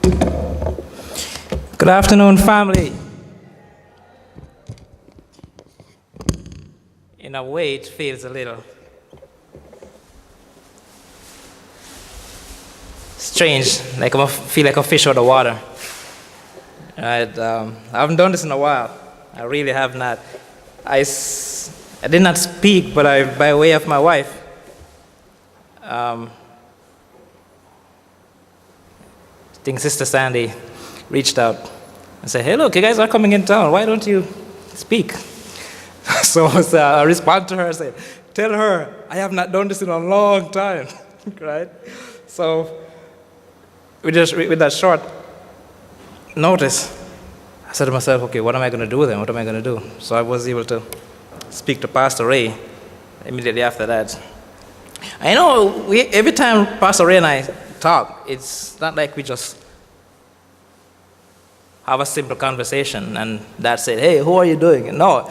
Good afternoon, family. In a way, it feels a little strange, like I feel like a fish out of the water. Right? I haven't done this in a while. I really have not. I did not speak, but by way of my wife. I think Sister Sandy reached out and said, "Hey, look, you guys are coming in town. Why don't you speak?" So I respond to her and say, "Tell her I have not done this in a long time," right? So with that short notice, I said to myself, "Okay, what am I going to do with them? What am I going to do?" So I was able to speak to Pastor Ray immediately after that. I know every time Pastor Ray and I talk, it's not like we just have a simple conversation and that's it. "Hey, how are you doing?" No,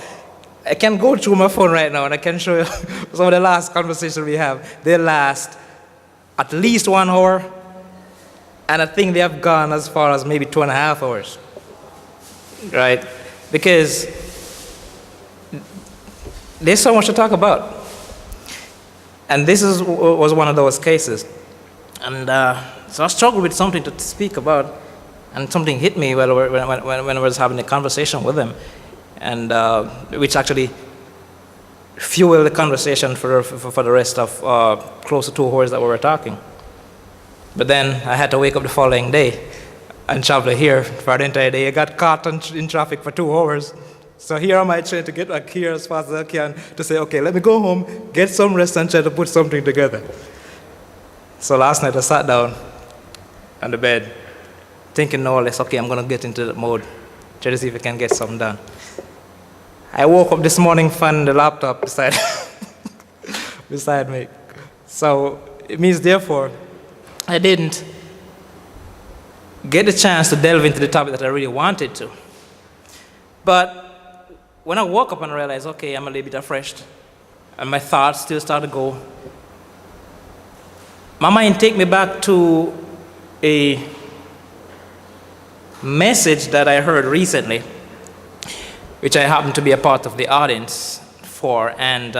I can go through my phone right now and I can show you some of the last conversations we have. They last at least 1 hour, and I think they have gone as far as maybe 2.5 hours, right? Because there's so much to talk about. And this was one of those cases. And so I struggled with something to speak about, and something hit me when I was having a conversation with them, and which actually fueled the conversation for the rest of close to 2 hours that we were talking. But then I had to wake up the following day and travel here for the entire day. I got caught in traffic for 2 hours. So here am I trying to get back here as fast as I can to say, okay, let me go home, get some rest, and try to put something together. So last night I sat down on the bed, thinking no less, okay, I'm going to get into that mode, try to see if I can get something done. I woke up this morning, found the laptop beside me. So it means, therefore, I didn't get the chance to delve into the topic that I really wanted to. But when I woke up and I realized, okay, I'm a little bit refreshed, and my thoughts still start to go, my mind take me back to a message that I heard recently, which I happened to be a part of the audience for, and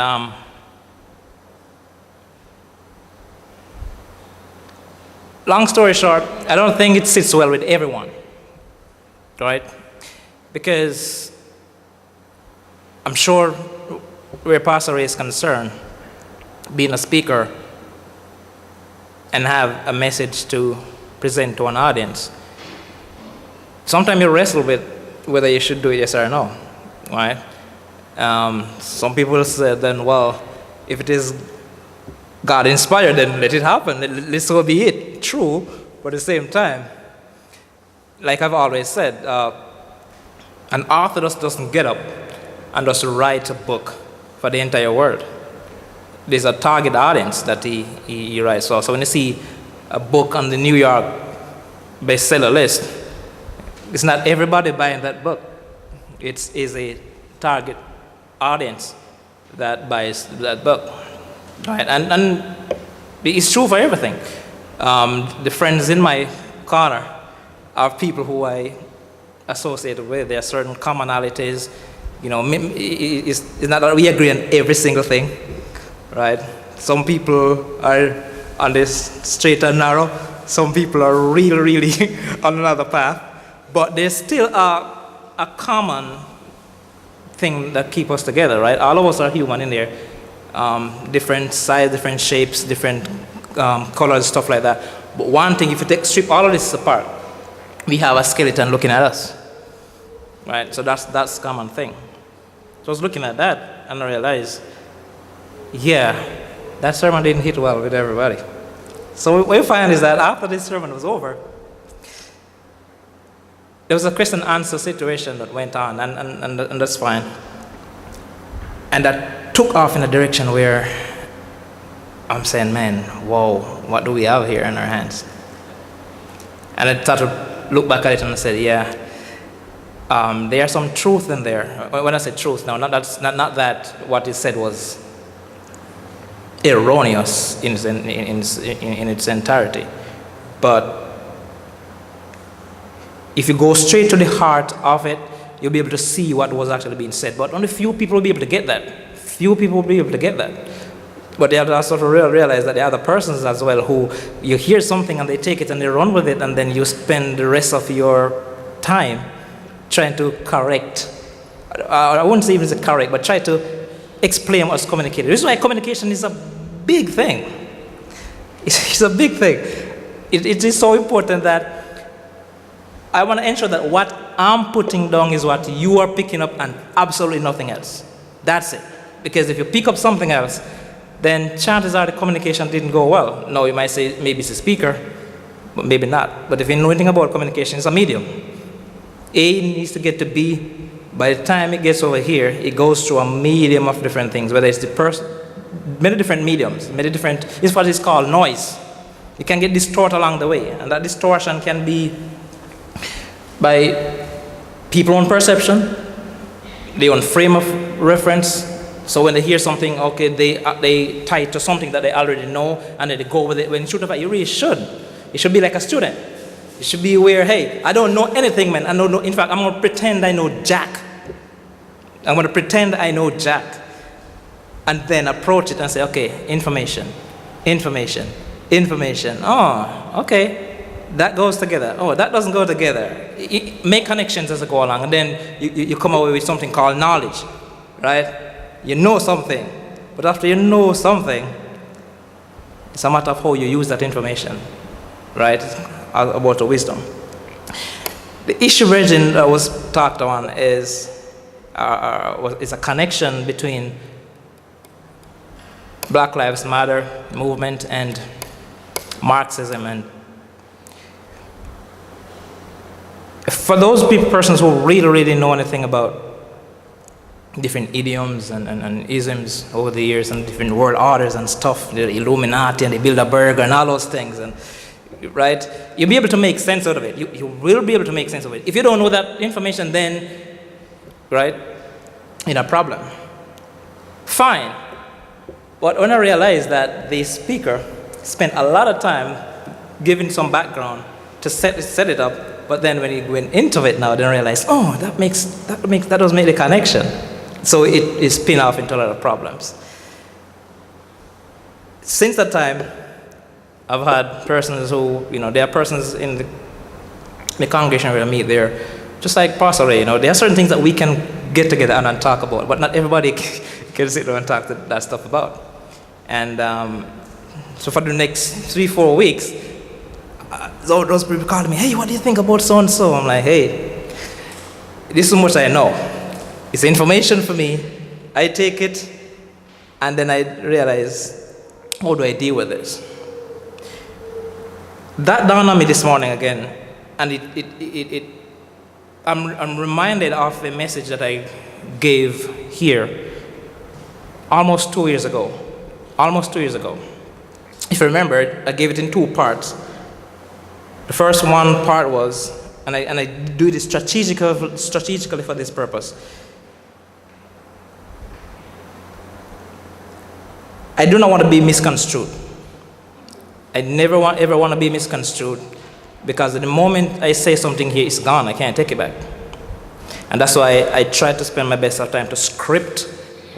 long story short, I don't think it sits well with everyone, right? Because I'm sure where Pastor Ray is concerned, being a speaker and have a message to present to an audience, sometimes you wrestle with whether you should do it, yes or no, right? Some people say then, well, if it is God inspired, then let it happen. Let so be it. True, but at the same time, like I've always said, an author just doesn't get up and just write a book for the entire world. There's a target audience that he writes for. So when you see a book on the New York bestseller list, it's not everybody buying that book. It is a target audience that buys that book, right? And it's true for everything. The friends in my corner are people who I associated with. There are certain commonalities. You know, it's not that we agree on every single thing, right? Some people are on this straight and narrow. Some people are really on another path. But there's still a common thing that keeps us together, right? All of us are human in there. Different sizes, different shapes, different colors, stuff like that. But one thing, if you strip all of this apart, we have a skeleton looking at us, right? So that's a common thing. So I was looking at that and I realized, yeah, that sermon didn't hit well with everybody. So what we find is that after this sermon was over, there was a question and answer situation that went on, and that's fine. And that took off in a direction where I'm saying, man, whoa, what do we have here in our hands? And I started to look back at it and I said, yeah, there's some truth in there. When I say truth, now, not that what is said was erroneous in its entirety, but If you go straight to the heart of it, you'll be able to see what was actually being said. But only few people will be able to get that. Few people will be able to get that. But they have to also realize that there are other persons as well who you hear something and they take it and they run with it, and then you spend the rest of your time trying to correct. I wouldn't say even say correct, but try to explain what's communicated. This is why communication is a big thing. It's a big thing. It is so important that I want to ensure that what I'm putting down is what you are picking up and absolutely nothing else. That's it. Because if you pick up something else, then chances are the communication didn't go well. Now, you might say maybe it's a speaker, but maybe not. But if you know anything about communication, it's a medium. A needs to get to B. By the time it gets over here, it goes through a medium of different things, whether it's the person, many different mediums, many different, it's what is called noise. It can get distorted along the way, and that distortion can be by people's own perception, their own frame of reference. So when they hear something, okay, they tie it to something that they already know, and then they go with it. When you shoot about, you really should. You should be like a student. You should be aware, hey, I don't know anything, man. I don't know. In fact, I'm going to pretend I know Jack. I'm going to pretend I know Jack. And then approach it and say, okay, information. Oh, okay. That goes together. Oh, that doesn't go together. Make connections as I go along. And then you come away with something called knowledge, right? You know something. But after you know something, it's a matter of how you use that information, right? About the wisdom. The issue region that was talked on is a connection between Black Lives Matter movement and Marxism. And for those persons who really know anything about different idioms and isms over the years and different world orders and stuff, the Illuminati and the Bilderberg and all those things, and right, you'll be able to make sense out of it. You will be able to make sense of it. If you don't know that information, then, right, in a problem. Fine. But when I realized that the speaker spent a lot of time giving some background to set it up, but then when he went into it now, then I realized, oh, that does make the connection. So it is spin off into a lot of problems. Since that time, I've had persons who, there are persons in the congregation where I meet there, just like Pastor Ray, there are certain things that we can get together and talk about, but not everybody can sit there and talk that stuff about. And so for the next 3-4 weeks, those people called me, hey, what do you think about so-and-so? I'm like, hey, this is so much I know. It's information for me. I take it, and then I realize, how do I deal with this? That dawned on me this morning again, and I'm reminded of a message that I gave here almost 2 years ago. If you remember, I gave it in 2 parts. The first one part was, and I do this strategically for this purpose. I do not want to be misconstrued. I never ever want to be misconstrued, because the moment I say something here, it's gone. I can't take it back. And that's why I try to spend my best of time to script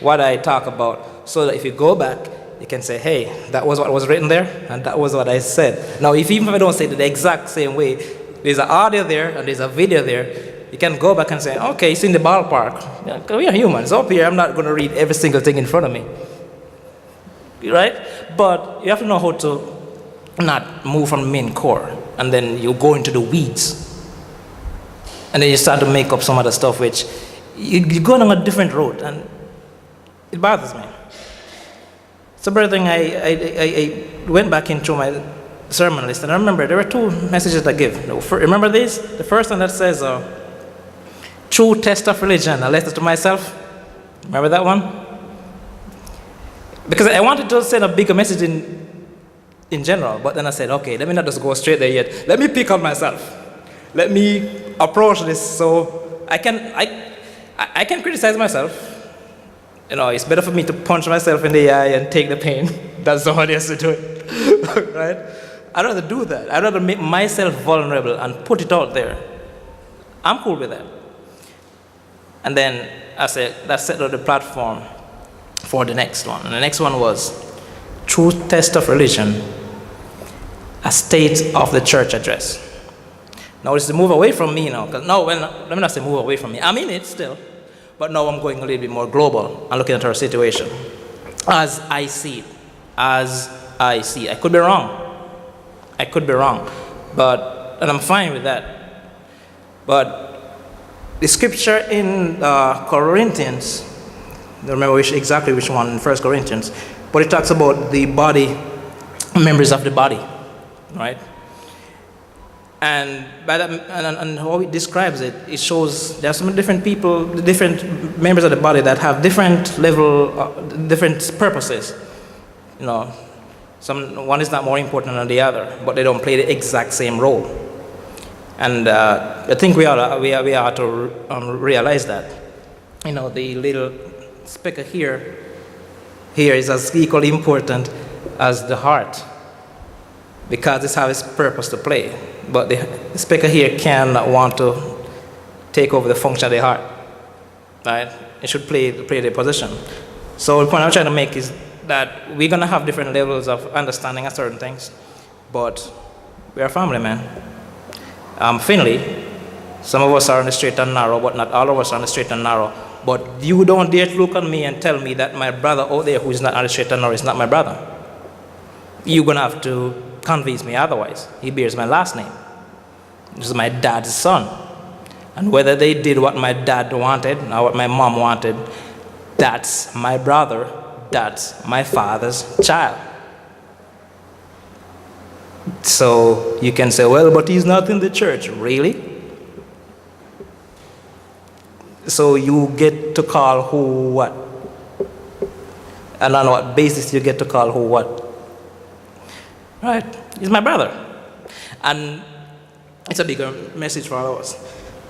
what I talk about, so that if you go back, you can say, hey, that was what was written there, and that was what I said. Now, even if I don't say it the exact same way, there's an audio there, and there's a video there. You can go back and say, okay, it's in the ballpark. Yeah, we are humans. Up here, I'm not going to read every single thing in front of me. Right? But you have to know how to not move from the main core, and then you go into the weeds. And then you start to make up some other stuff, which you go on a different road, and it bothers me. So, brother, I went back into my sermon list, and I remember there were 2 messages I give. Remember these? The first one that says, true test of religion, a letter to myself. Remember that one? Because I wanted to send a bigger message in general, but then I said, okay, let me not just go straight there yet. Let me pick on myself. Let me approach this so I can criticize myself. It's better for me to punch myself in the eye and take the pain than somebody else to do it, right? I'd rather do that. I'd rather make myself vulnerable and put it out there, I'm cool with that. And then I said, that set up the platform for the next one. And the next one was Truth Test of Religion, a State of the Church Address. Now it's to move away from me now, because let me not say move away from me. I'm in it still, but now I'm going a little bit more global and looking at our situation as I see it. As I see it. I could be wrong. And I'm fine with that. But the scripture in Corinthians, I don't remember exactly which one in 1 Corinthians, but it talks about the body, members of the body, right? And by that, and how it describes it, it shows there are some different people, different members of the body that have different different purposes. One is not more important than the other, but they don't play the exact same role. And I think we ought to realize that. The little speck here is as equally important as the heart, because it has its purpose to play. But the speaker here can want to take over the function of the heart, right? It should play the position. So the point I'm trying to make is that we're going to have different levels of understanding of certain things, but we're a family, man. Findlay, some of us are on the straight and narrow, but not all of us are on the straight and narrow. But you don't dare to look at me and tell me that my brother out there who is not on the straight and narrow is not my brother. You're going to have to convince me otherwise. He bears my last name. This is my dad's son. And whether they did what my dad wanted or what my mom wanted, that's my brother. That's my father's child. So you can say, well, but he's not in the church. Really? So you get to call who what? And on what basis you get to call who what? Right? He's my brother. And it's a bigger message for all of us.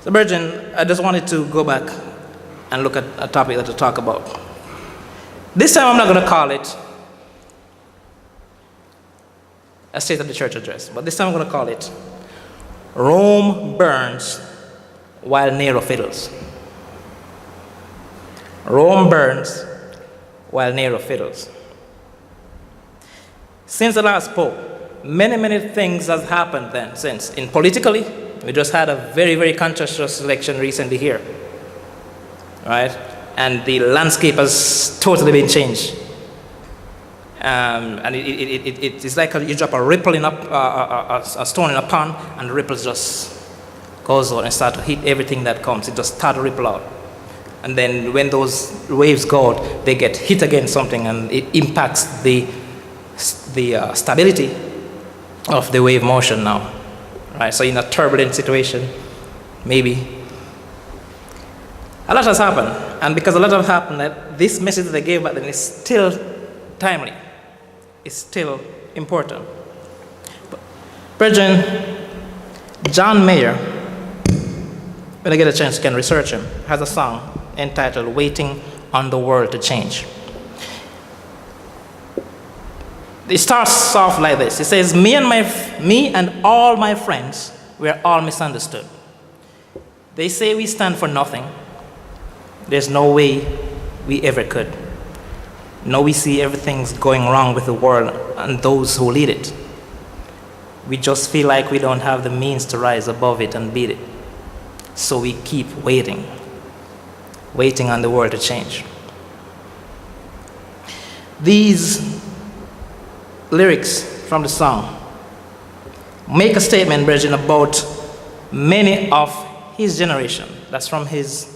So, Virgin, I just wanted to go back and look at a topic that to talk about. This time I'm not going to call it a State of the Church Address, but this time I'm going to call it Rome Burns While Nero Fiddles. Rome burns while Nero fiddles. Since the last Pope, many things have happened since. Politically, we just had a very contentious election recently here, right? And the landscape has totally been changed. And it's like you drop a ripple in a stone in a pond, and the ripples just goes out and start to hit everything that comes. It just starts to ripple out. And then when those waves go out, they get hit against something, and it impacts the stability of the wave motion now, right? So in a turbulent situation, maybe a lot has happened, and because a lot has happened, this message that I gave back then is still timely. It's still important. Brethren, John Mayer, when I get a chance, you can research him, has a song entitled "Waiting on the World to Change." It starts off like this. It says, me and all my friends were all misunderstood. They say we stand for nothing. There's no way we ever could. No, we see everything's going wrong with the world and those who lead it. We just feel like we don't have the means to rise above it and beat it. So we keep waiting on the world to change. These lyrics from the song make a statement, brethren, about many of his generation. That's from his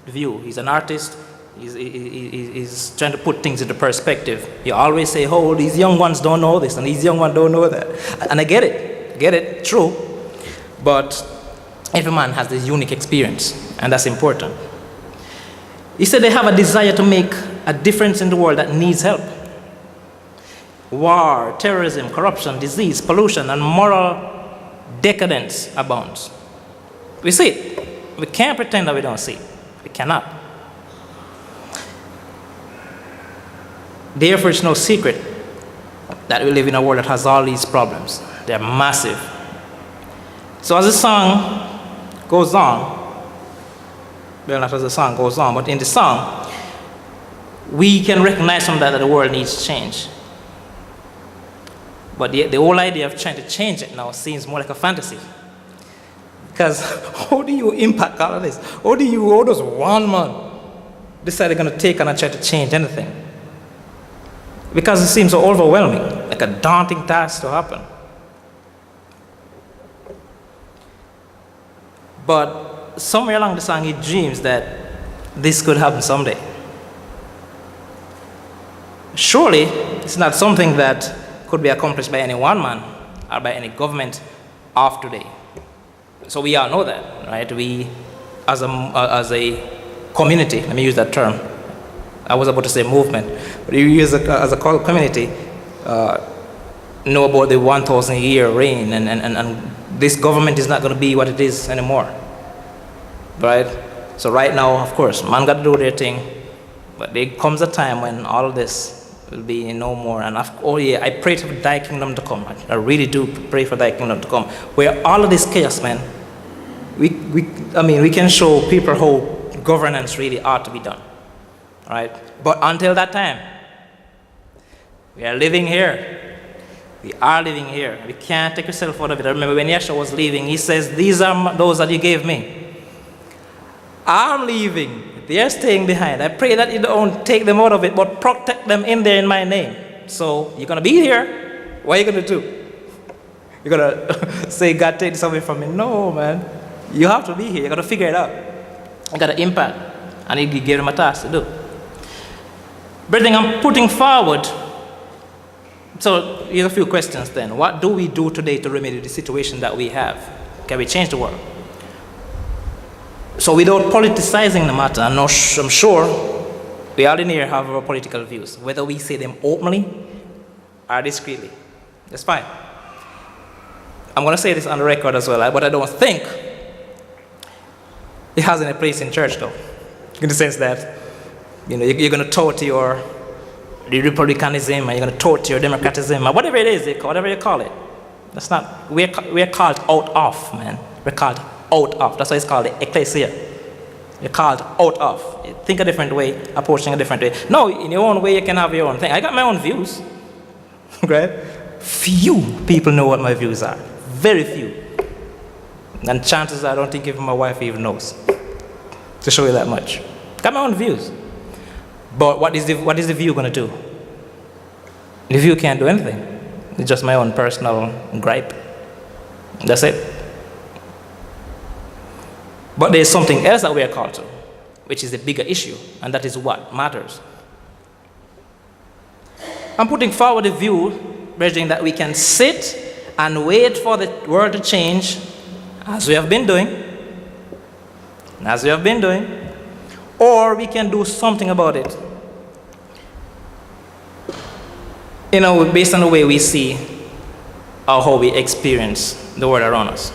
view. He's an artist. He's trying to put things into perspective. You always say, oh, these young ones don't know this, and these young ones don't know that. And I get it, true. But every man has this unique experience, and that's important. He said they have a desire to make a difference in the world that needs help. War, terrorism, corruption, disease, pollution, and moral decadence abounds. We see it. We can't pretend that we don't see it. We cannot. Therefore, it's no secret that we live in a world that has all these problems. They're massive. So as the song goes on, well, not as the song goes on, but in the song, we can recognize from that the world needs change. But the whole idea of trying to change it now seems more like a fantasy. Because how do you impact all of this? How does one man decide they're going to take on and try to change anything? Because it seems so overwhelming, like a daunting task to happen. But somewhere along the song, he dreams that this could happen someday. Surely, it's not something that could be accomplished by any one man or by any government of today. So we all know that, right? We, as a community, let me use that term. I was about to say movement, but we as a community know about the 1,000-year reign, and this government is not going to be what it is anymore, right? So right now, of course, man got to do their thing, but there comes a time when all of this will be no more. And I pray for thy kingdom to come. I really do pray for thy kingdom to come, where all of this chaos, man, we can show people how governance really ought to be done, right? But until that time, we are living here. We are living here. We can't take yourself out of it. I remember when Yeshua was leaving, he says, these are those that you gave me. I'm leaving. They're staying behind. I pray that you don't take them out of it, but protect them in there in my name. So you're going to be here. What are you going to do? You're going to say, God, take this away from me? No, man. You have to be here. You're going to figure it out. You got to impact. And you give them a task to do. Brethren, I'm putting forward. So here's a few questions then. What do we do today to remedy the situation that we have? Can we change the world? So without politicizing the matter, I'm sure we all in here have our political views, whether we say them openly or discreetly. That's fine. I'm going to say this on the record as well, but I don't think it has any place in church, though, in the sense that you're going to tout your republicanism, and you're going to tout your democratism, or whatever it is, whatever you call it. That's not. We're called out of, man. We're called out of. That's why it's called the ecclesia. You're called out of. Think a different way, approaching a different way. No, in your own way, you can have your own thing. I got my own views. Right? Few people know what my views are. Very few. And chances are, I don't think even my wife even knows. To show you that much. Got my own views. But what is the view going to do? The view can't do anything. It's just my own personal gripe. That's it. But there's something else that we are called to, which is a bigger issue, and that is what matters. I'm putting forward a view, brethren, that we can sit and wait for the world to change, as we have been doing, or we can do something about it, based on the way we see or how we experience the world around us.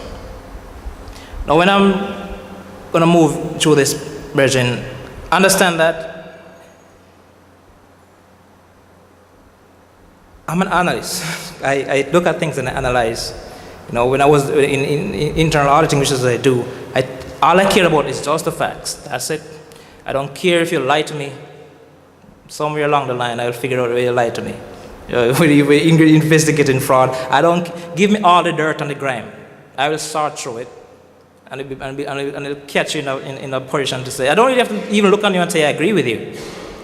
Now, when I'm going to move through this, brethren, understand that I'm an analyst. I look at things and I analyze. When I was in internal auditing, which is what I do, all I care about is just the facts. That's it. I don't care if you lie to me. Somewhere along the line, I'll figure out where you lied to me. When you investigating fraud, give me all the dirt and the grime. I will sort through it. And it'll catch you in a position to say, I don't really have to even look on you and say I agree with you.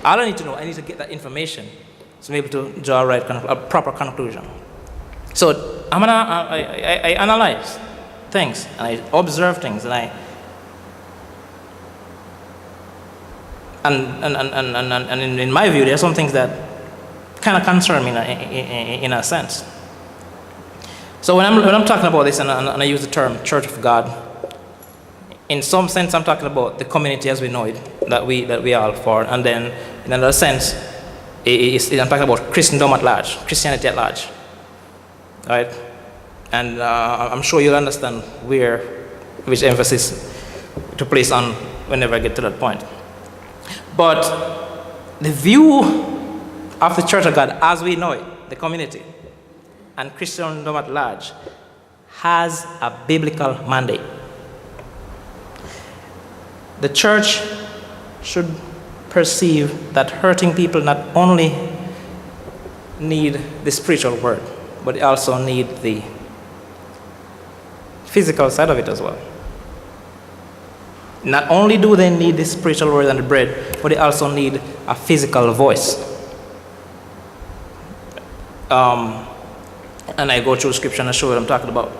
All I need to know, I need to get that information to be able to draw a proper conclusion. So I analyze things, and I observe things, and in my view, there are some things that kind of concern me in a sense. So when I'm talking about this, and I use the term Church of God, in some sense, I'm talking about the community as we know it, that we all for, and then in another sense, I'm talking about Christendom at large, Christianity at large, right? And I'm sure you'll understand which emphasis to place on whenever I get to that point. But the view of the Church of God as we know it, the community, and Christendom at large, has a biblical mandate. The church should perceive that hurting people not only need the spiritual word, but they also need the physical side of it as well. Not only do they need the spiritual word and the bread, but they also need a physical voice. And I go through scripture and I show what I'm talking about.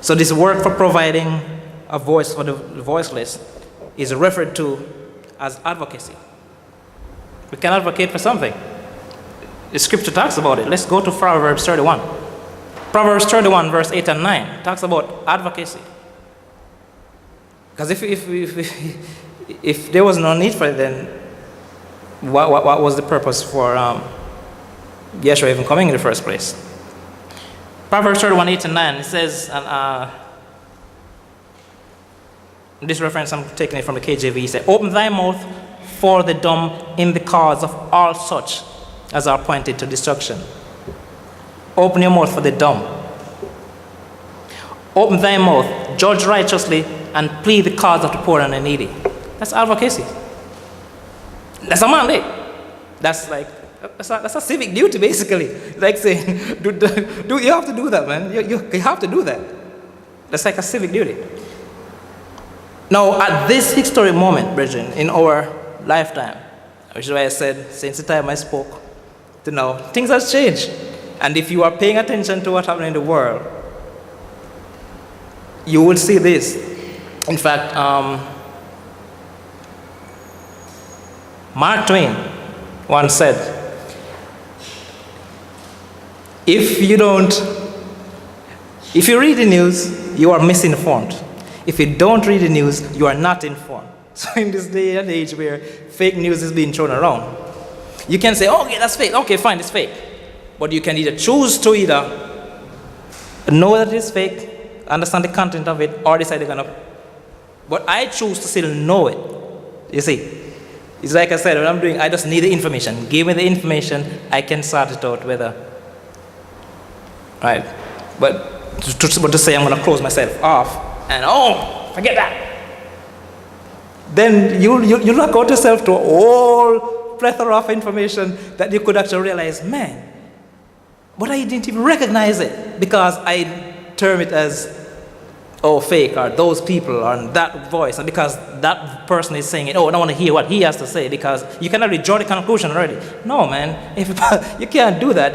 So this work for providing a voice for the voiceless is referred to as advocacy. We can advocate for something. The scripture talks about it. Let's go to Proverbs 31. Proverbs 31, verse 8 and 9 talks about advocacy. Because if there was no need for it, then what was the purpose for Yeshua even coming in the first place? Proverbs 31, 8 and 9, it says, and this reference I'm taking it from the KJV, it says, open thy mouth for the dumb in the cause of all such as are appointed to destruction. Open your mouth for the dumb. Open thy mouth, judge righteously, and plead the cause of the poor and the needy. That's advocacy. That's a mandate. That's a civic duty, basically. Like saying, you have to do that, man. You have to do that. That's like a civic duty. Now, at this historic moment, brethren, in our lifetime, which is why I said, since the time I spoke to now, things have changed. And if you are paying attention to what's happening in the world, you will see this. In fact, Mark Twain once said, if you read the news, you are misinformed. If you don't read the news, you are not informed. So in this day and age where fake news is being thrown around, you can say, okay, that's fake. Okay, fine, it's fake. But you can either choose to know that it's fake, understand the content of it, or decide you're gonna. But I choose to still know it. You see, it's like I said, what I'm doing, I just need the information. Give me the information, I can sort it out whether. Right? But to say I'm gonna close myself off and forget that. Then you lock out yourself to a whole plethora of information that you could actually realize, man, but I didn't even recognize it because I term it as fake, or those people, or that voice, and because that person is saying it, I don't want to hear what he has to say, because you can already draw the conclusion already. No, man, you can't do that.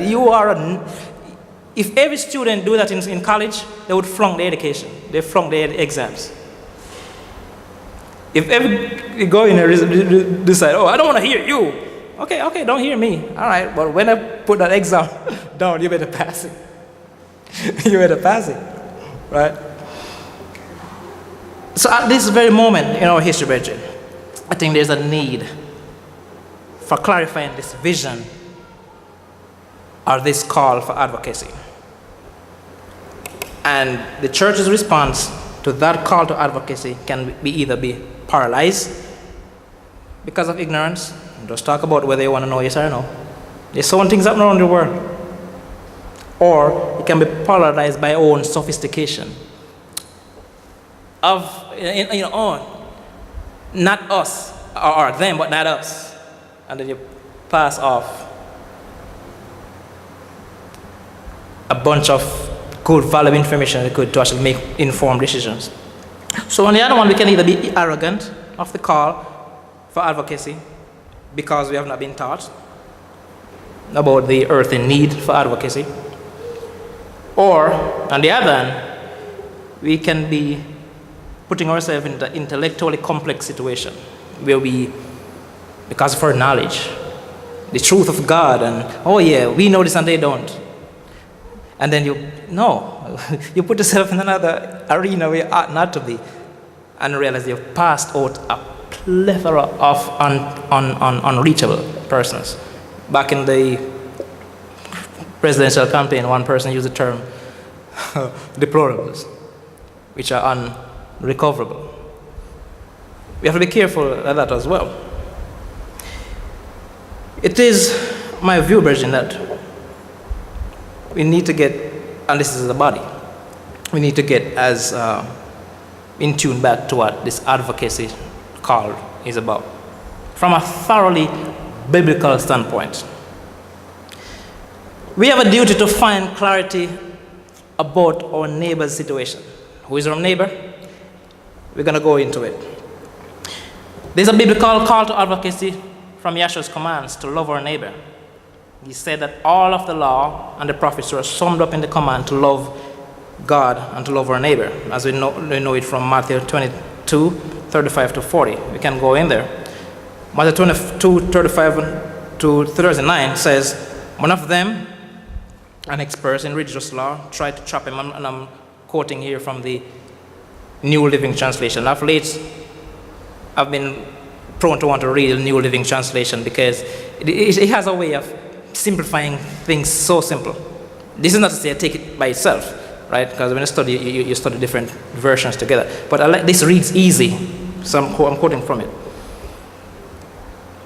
If every student do that in college, they would flunk the education. They flunk their exams. If every go in and decide, I don't want to hear you. Okay, don't hear me. All right, but when I put that exam down, you better pass it. You better pass it, right? So at this very moment in our history, brethren, I think there's a need for clarifying this vision or this call for advocacy. And the church's response to that call to advocacy can either be paralyzed because of ignorance, just talk about whether you want to know yes or no. There's so many things happening around the world. Or it can be paralyzed by own sophistication. Not us, or them, but not us. And then you pass off a bunch of good, valuable information that could to actually make informed decisions. So on the other one, we can either be arrogant of the call for advocacy because we have not been taught about the earthly need for advocacy. Or, on the other hand, we can be putting ourselves in the intellectually complex situation where because of our knowledge, the truth of God, and we know this and they don't. And then you put yourself in another arena where you ought not to be, and realize you've passed out a plethora of unreachable persons. Back in the presidential campaign, one person used the term deplorables, which are unrecoverable. We have to be careful of that as well. It is my view, brethren, that we need to get, and this is the body, we need to get as in tune back to what this advocacy call is about, from a thoroughly biblical standpoint. We have a duty to find clarity about our neighbor's situation. Who is our neighbor? We're going to go into it. There's a biblical call to advocacy from Yeshua's commands to love our neighbor. He said that all of the law and the prophets were summed up in the command to love God and to love our neighbor, as we know it from Matthew 22, 35 to 40. We can go in there. Matthew 22, 35 to 39 says, one of them, an expert in religious law, tried to trap him, and I'm quoting here from the New Living Translation. Of late, I've been prone to want to read the New Living Translation because it has a way of simplifying things so simple. This is not to say take it by itself, right? Because when you study, you study different versions together. But I like this reads easy, so I'm quoting from it.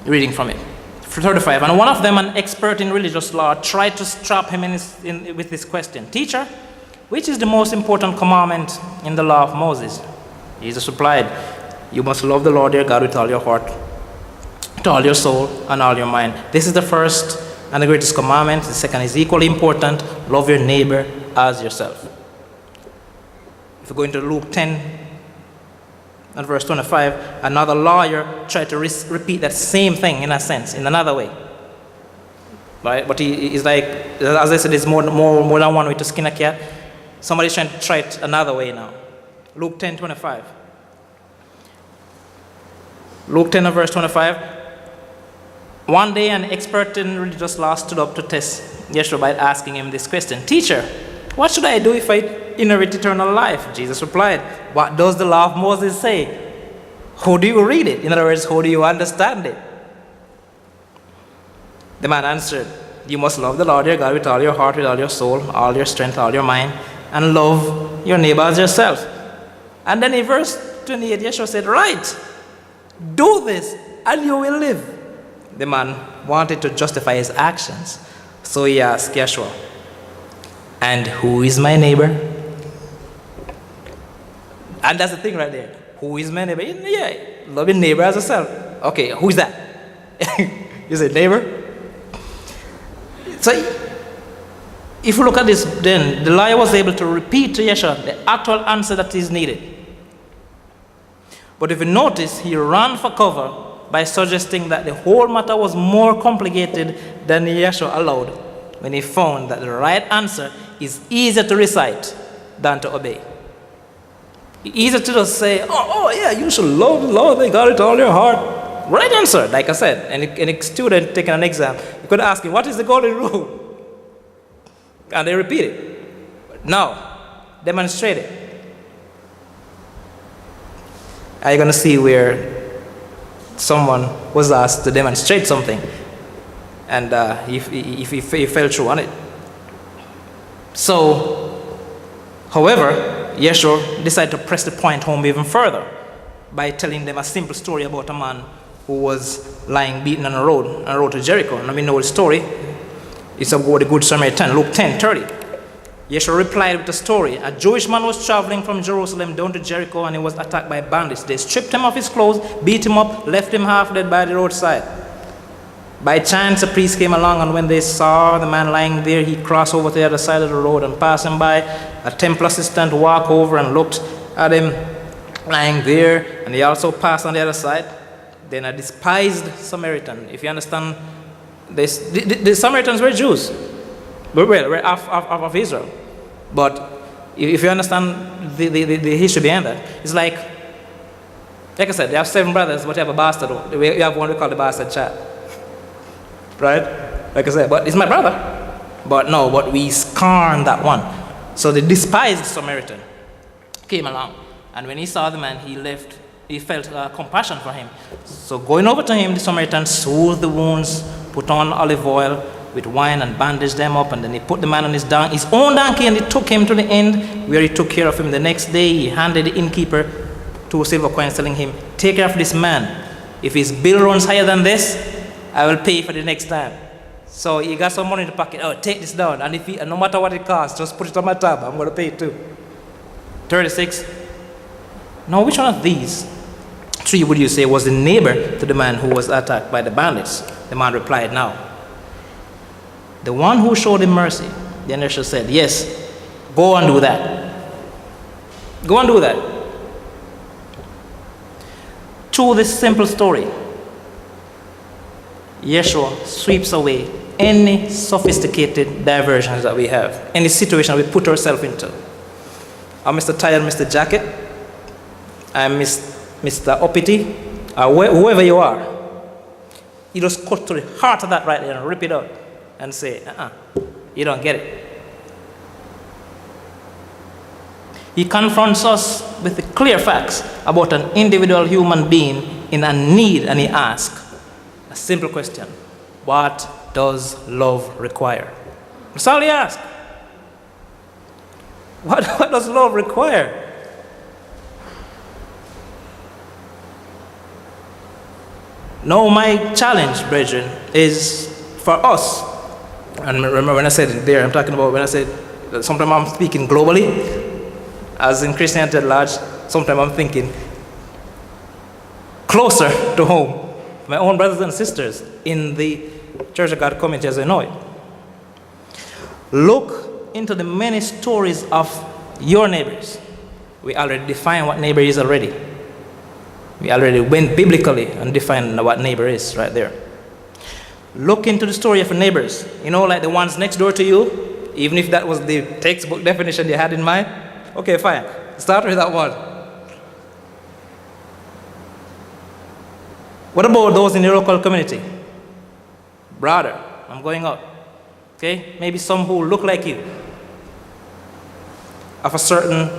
Reading from it. 35. And one of them, an expert in religious law, tried to trap him with this question. Teacher, which is the most important commandment in the law of Moses? Jesus replied, you must love the Lord your God with all your heart, with all your soul, and all your mind. This is the first and the greatest commandment. The second is equally important. Love your neighbor as yourself. If we go into Luke 10 and verse 25, another lawyer tried to repeat that same thing in a sense, in another way. Right? But he's like, as I said, there's more than one way to skin a cat. Somebody's trying to try it another way now. Luke 10, 25. Luke 10 and verse 25. One day an expert in religious law stood up to test Yeshua by asking him this question. Teacher, what should I do if I inherit eternal life? Jesus replied, what does the law of Moses say? How do you read it? In other words, how do you understand it? The man answered, you must love the Lord your God with all your heart, with all your soul, all your strength, all your mind, and love your neighbor as yourself. And then in verse 28, Yeshua said, right, do this and you will live. The man wanted to justify his actions, so he asked Yeshua, and who is my neighbor? And that's the thing right there. Who is my neighbor? Yeah, love your neighbor as yourself. Okay, who's that? You say neighbor? So, if you look at this, then the lawyer was able to repeat to Yeshua the actual answer that is needed. But if you notice, he ran for cover by suggesting that the whole matter was more complicated than Yeshua allowed when he found that the right answer is easier to recite than to obey. Easier to just say, oh yeah, you should love the Lord thy God with all your heart. Right answer, like I said. And a student taking an exam, you could ask him, what is the golden rule? And they repeat it. Now, demonstrate it. Are you going to see where someone was asked to demonstrate something and he fell through on it? So, however, Yeshua decided to press the point home even further by telling them a simple story about a man who was lying beaten on a road to Jericho. And we know the story. It's about the Good Samaritan, Luke 10:30. Yeshua replied with a story. A Jewish man was traveling from Jerusalem down to Jericho and he was attacked by bandits. They stripped him of his clothes, beat him up, left him half dead by the roadside. By chance, a priest came along, and when they saw the man lying there, he crossed over to the other side of the road, and passing by, a temple assistant walked over and looked at him lying there, and he also passed on the other side. Then a despised Samaritan, if you understand this, the Samaritans were Jews. We're of Israel. But if you understand the history behind that, it's like I said, they have 7 brothers, but you have a bastard. We have one we call the bastard child. Right? Like I said, but it's my brother. But we scorn that one. So the despised Samaritan came along. And when he saw the man, he felt compassion for him. So going over to him, the Samaritan soothed the wounds, put on olive oil with wine and bandaged them up. And then he put the man on his own donkey, and he took him to the inn where he took care of him. The next day, he handed the innkeeper 2 silver coins, telling him, take care of this man. If his bill runs higher than this, I will pay for the next time. So he got some money in the pocket. Oh, take this down. And no matter what it costs, just put it on my tab. I'm going to pay it too. 36. Now, which one of these 3 would you say was the neighbor to the man who was attacked by the bandits? The man replied, no. The one who showed him mercy, the inertia said, yes, go and do that. Go and do that. Through this simple story, Yeshua sweeps away any sophisticated diversions that we have, any situation we put ourselves into. I'm Mr. Tie and Mr. Jacket. I'm Mr. Uppity, whoever you are. You just cut to the heart of that right there and rip it out and say, you don't get it. He confronts us with the clear facts about an individual human being in a need, and he asks a simple question: what does love require? That's all he asks. What does love require? Now, my challenge, brethren, is for us. And remember when I said it there, I'm talking about when I said sometimes I'm speaking globally, as in Christianity at large, sometimes I'm thinking closer to home, my own brothers and sisters in the Church of God community as I know it. Look into the many stories of your neighbors. We already defined what neighbor is already. We already went biblically and defined what neighbor is right there. Look into the story of your neighbors. You know, like the ones next door to you, even if that was the textbook definition you had in mind. Okay, fine. Start with that one. What about those in your local community? Brother, I'm going out. Okay? Maybe some who look like you, of a certain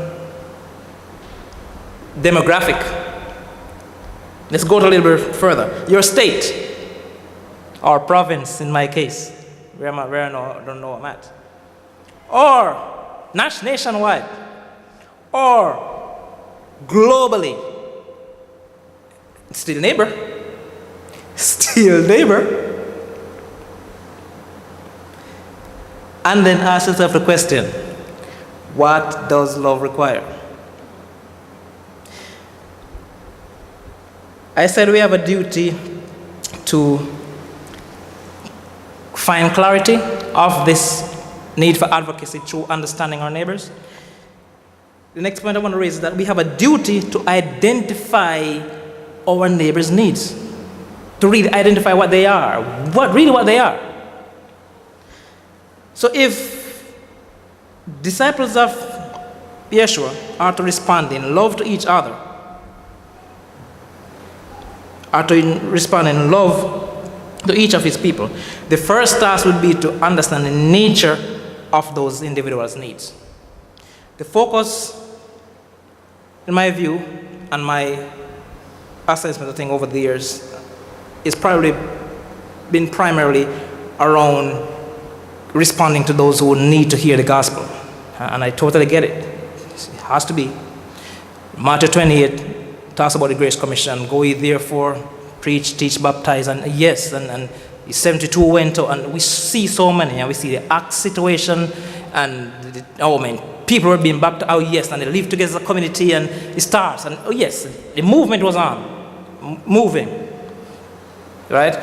demographic. Let's go a little bit further. Your state, or province in my case, where am I? Where I don't know where I'm at. Or nationwide, or globally. Still neighbor. Still neighbor. And then ask yourself the question, what does love require? I said we have a duty to find clarity of this need for advocacy through understanding our neighbors. The next point I want to raise is that we have a duty to identify our neighbors' needs, to really identify what they are, what they are. So if disciples of Yeshua are to respond in love to each other, are to respond in love to each of his people, the first task would be to understand the nature of those individuals' needs. The focus, in my view, and my assessment, I think, over the years, is probably been primarily around responding to those who need to hear the gospel. And I totally get it. It has to be. Matthew 28 talks about the Great Commission. Go ye therefore, preach, teach, baptize, and yes, and 72 went out, and we see so many, and we see the Acts situation, and people were being baptized, oh yes, and they live together as a community, and it starts, and oh yes, the movement was on, moving, right?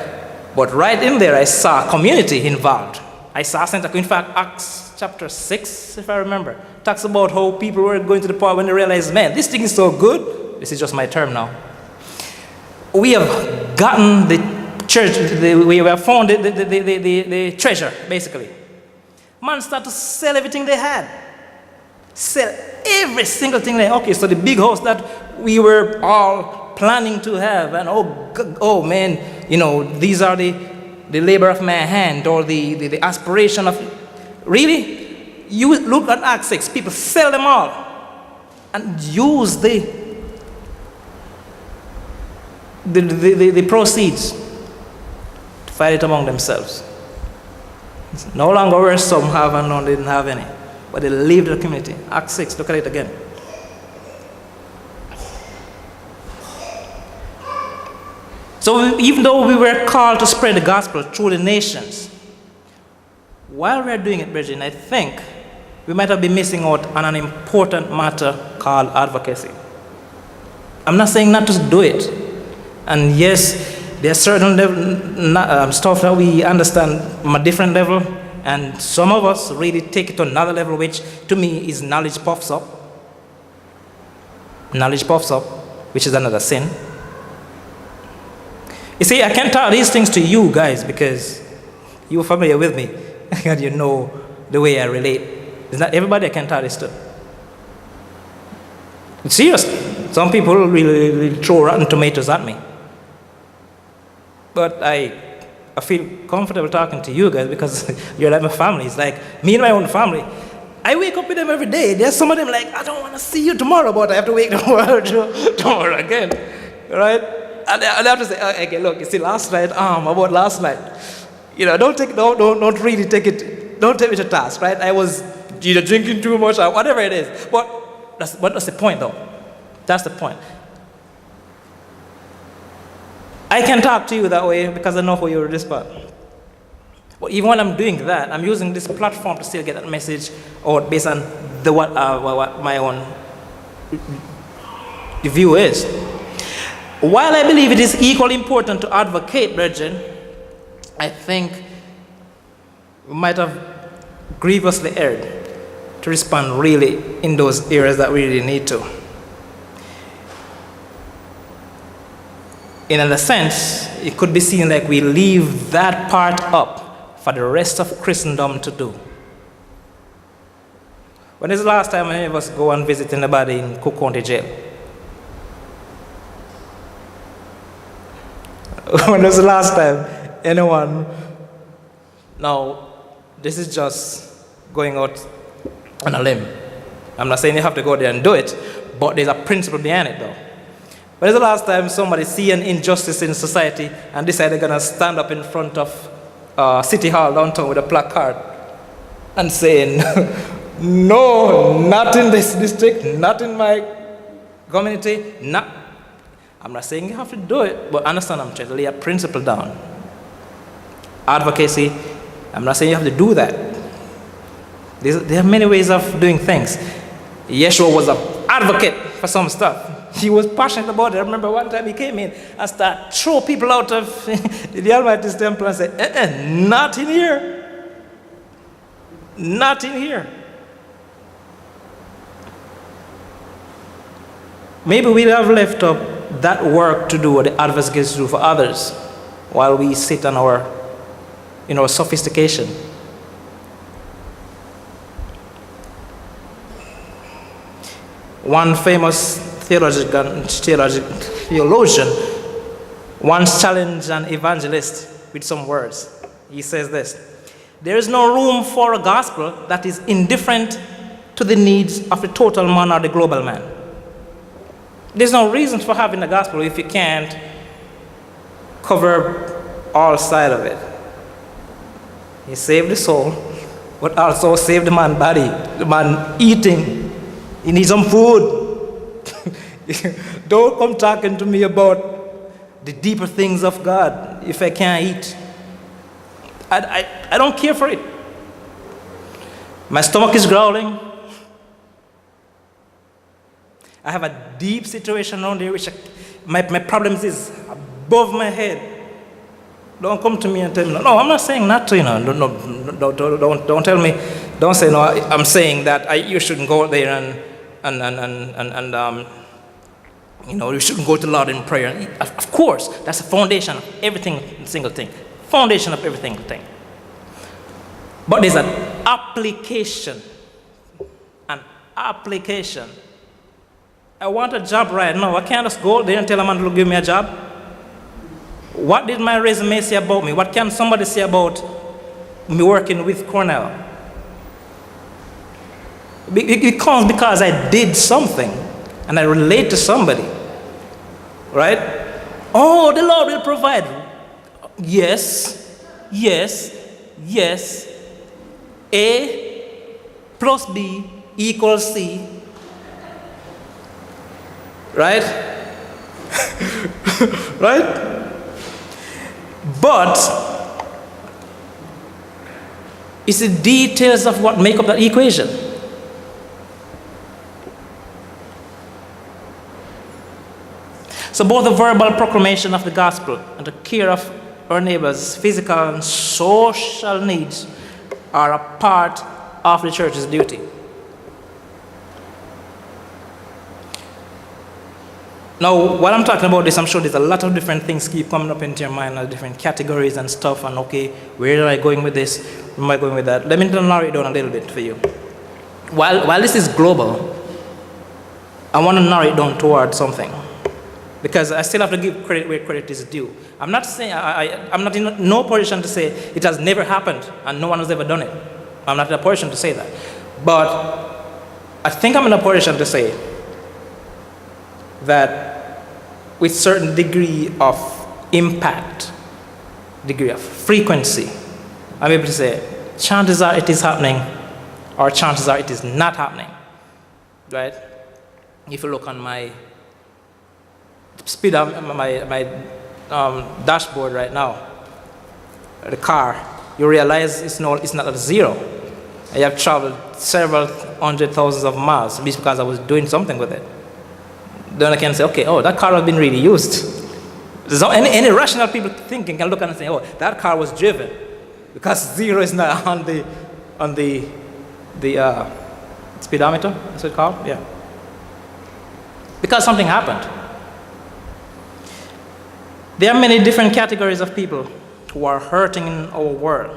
But right in there, I saw community involved. I saw Center. In fact, Acts chapter 6, if I remember, talks about how people were going to the point when they realized, man, this thing is so good. This is just my term now. We have gotten the church, we have found the treasure, basically. Man started to sell everything they had. Sell every single thing they had. Okay, so the big house that we were all planning to have, and oh man, these are the labor of my hand, or the aspiration of, really? You look at Acts 6, people sell them all and use the proceeds to fight it among themselves. It's no longer where some have and none didn't have any, but they lived in the community. Acts 6, look at it again. So even though we were called to spread the gospel through the nations, while we're doing it, brethren, I think we might have been missing out on an important matter called advocacy. I'm not saying not to do it. And yes, there's certain level, stuff that we understand from a different level, and some of us really take it to another level, which to me is knowledge puffs up. Knowledge puffs up, which is another sin. You see, I can't tell these things to you guys because you're familiar with me and you know the way I relate. It's not everybody I can tell this to. Seriously, some people really throw rotten tomatoes at me. But I feel comfortable talking to you guys because you're like my family. It's like me and my own family. I wake up with them every day. There's some of them like, I don't want to see you tomorrow, but I have to wake tomorrow again, right? And I have to say, okay, look, you see, last night, about last night, don't really take it, don't take me to task, right? I was either drinking too much or whatever it is. But that's the point, though. That's the point. I can talk to you that way because I know who you respond. But even when I'm doing that, I'm using this platform to still get that message out based on what my own view is. While I believe it is equally important to advocate, brethren, I think we might have grievously erred to respond really in those areas that we really need to. In a sense, it could be seen like we leave that part up for the rest of Christendom to do. When is the last time any of us go and visit anybody in Cook County Jail? When was the last time anyone... Now, this is just going out on a limb. I'm not saying you have to go there and do it, but there's a principle behind it, though. When is the last time somebody see an injustice in society and decide they're going to stand up in front of City Hall downtown with a placard and saying, no, not in this district, not in my community, not. I'm not saying you have to do it, but understand I'm trying to lay a principle down. Advocacy, I'm not saying you have to do that. There are many ways of doing things. Yeshua was an advocate for some stuff. He was passionate about it. I remember one time he came in and started throw people out of the Almighty's temple and said, not in here. Not in here. Maybe we have left up that work to do what the advocates do for others while we sit on our sophistication. One famous theologian once challenged an evangelist with some words. He says this: there is no room for a gospel that is indifferent to the needs of the total man or the global man. There's no reason for having a gospel if you can't cover all sides of it. He saved the soul, but also saved the man's body, the man eating. He needs some food. Don't come talking to me about the deeper things of God if I can't eat. I don't care for it. My stomach is growling. I have a deep situation around here which my problems is above my head. Don't come to me and tell me, no, I'm not saying not to, don't tell me, don't say no, I'm saying that you shouldn't go there and you shouldn't go to the Lord in prayer. Of course, that's the foundation of everything, single thing. Foundation of everything thing. But there's an application. An application. I want a job right now. I can't just go there and tell a man to give me a job. What did my resume say about me? What can somebody say about me working with Cornell? It comes because I did something and I relate to somebody, right? Oh, the Lord will provide. Yes, yes, yes. A plus B equals C, right? Right? But it's the details of what make up that equation. So both the verbal proclamation of the gospel and the care of our neighbors' physical and social needs are a part of the church's duty. Now, while I'm talking about this, I'm sure there's a lot of different things keep coming up into your mind, different categories and stuff, and okay, where am I going with this? Where am I going with that? Let me narrow it down a little bit for you. While this is global, I want to narrow it down towards something, because I still have to give credit where credit is due. I'm not saying, I'm not in no position to say it has never happened and no one has ever done it. I'm not in a position to say that. But I think I'm in a position to say that with certain degree of impact, degree of frequency, I'm able to say, chances are it is happening, or chances are it is not happening, right? If you look on my speed, my dashboard right now, the car, you realize it's not at zero. I have traveled several hundred thousands of miles just because I was doing something with it. Then I can say, okay, oh, that car has been really used. So any rational people thinking can look and say, oh, that car was driven, because zero is not on the speedometer. That's what it's called. Yeah. Because something happened. There are many different categories of people who are hurting in our world.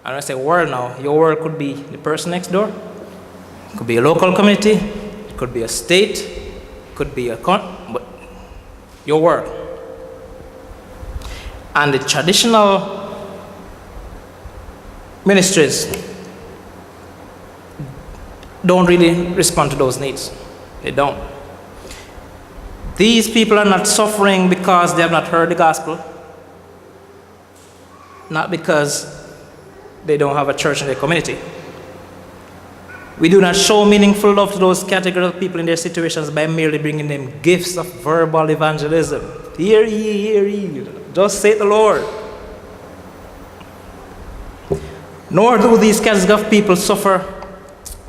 And when I say world now, your world could be the person next door, it could be a local community, it could be a state, it could be but your world. And the traditional ministries don't really respond to those needs. They don't. These people are not suffering because they have not heard the gospel, not because they don't have a church in their community. We do not show meaningful love to those categories of people in their situations by merely bringing them gifts of verbal evangelism. Hear ye, hear ye. Thus saith the Lord. Nor do these categories of people suffer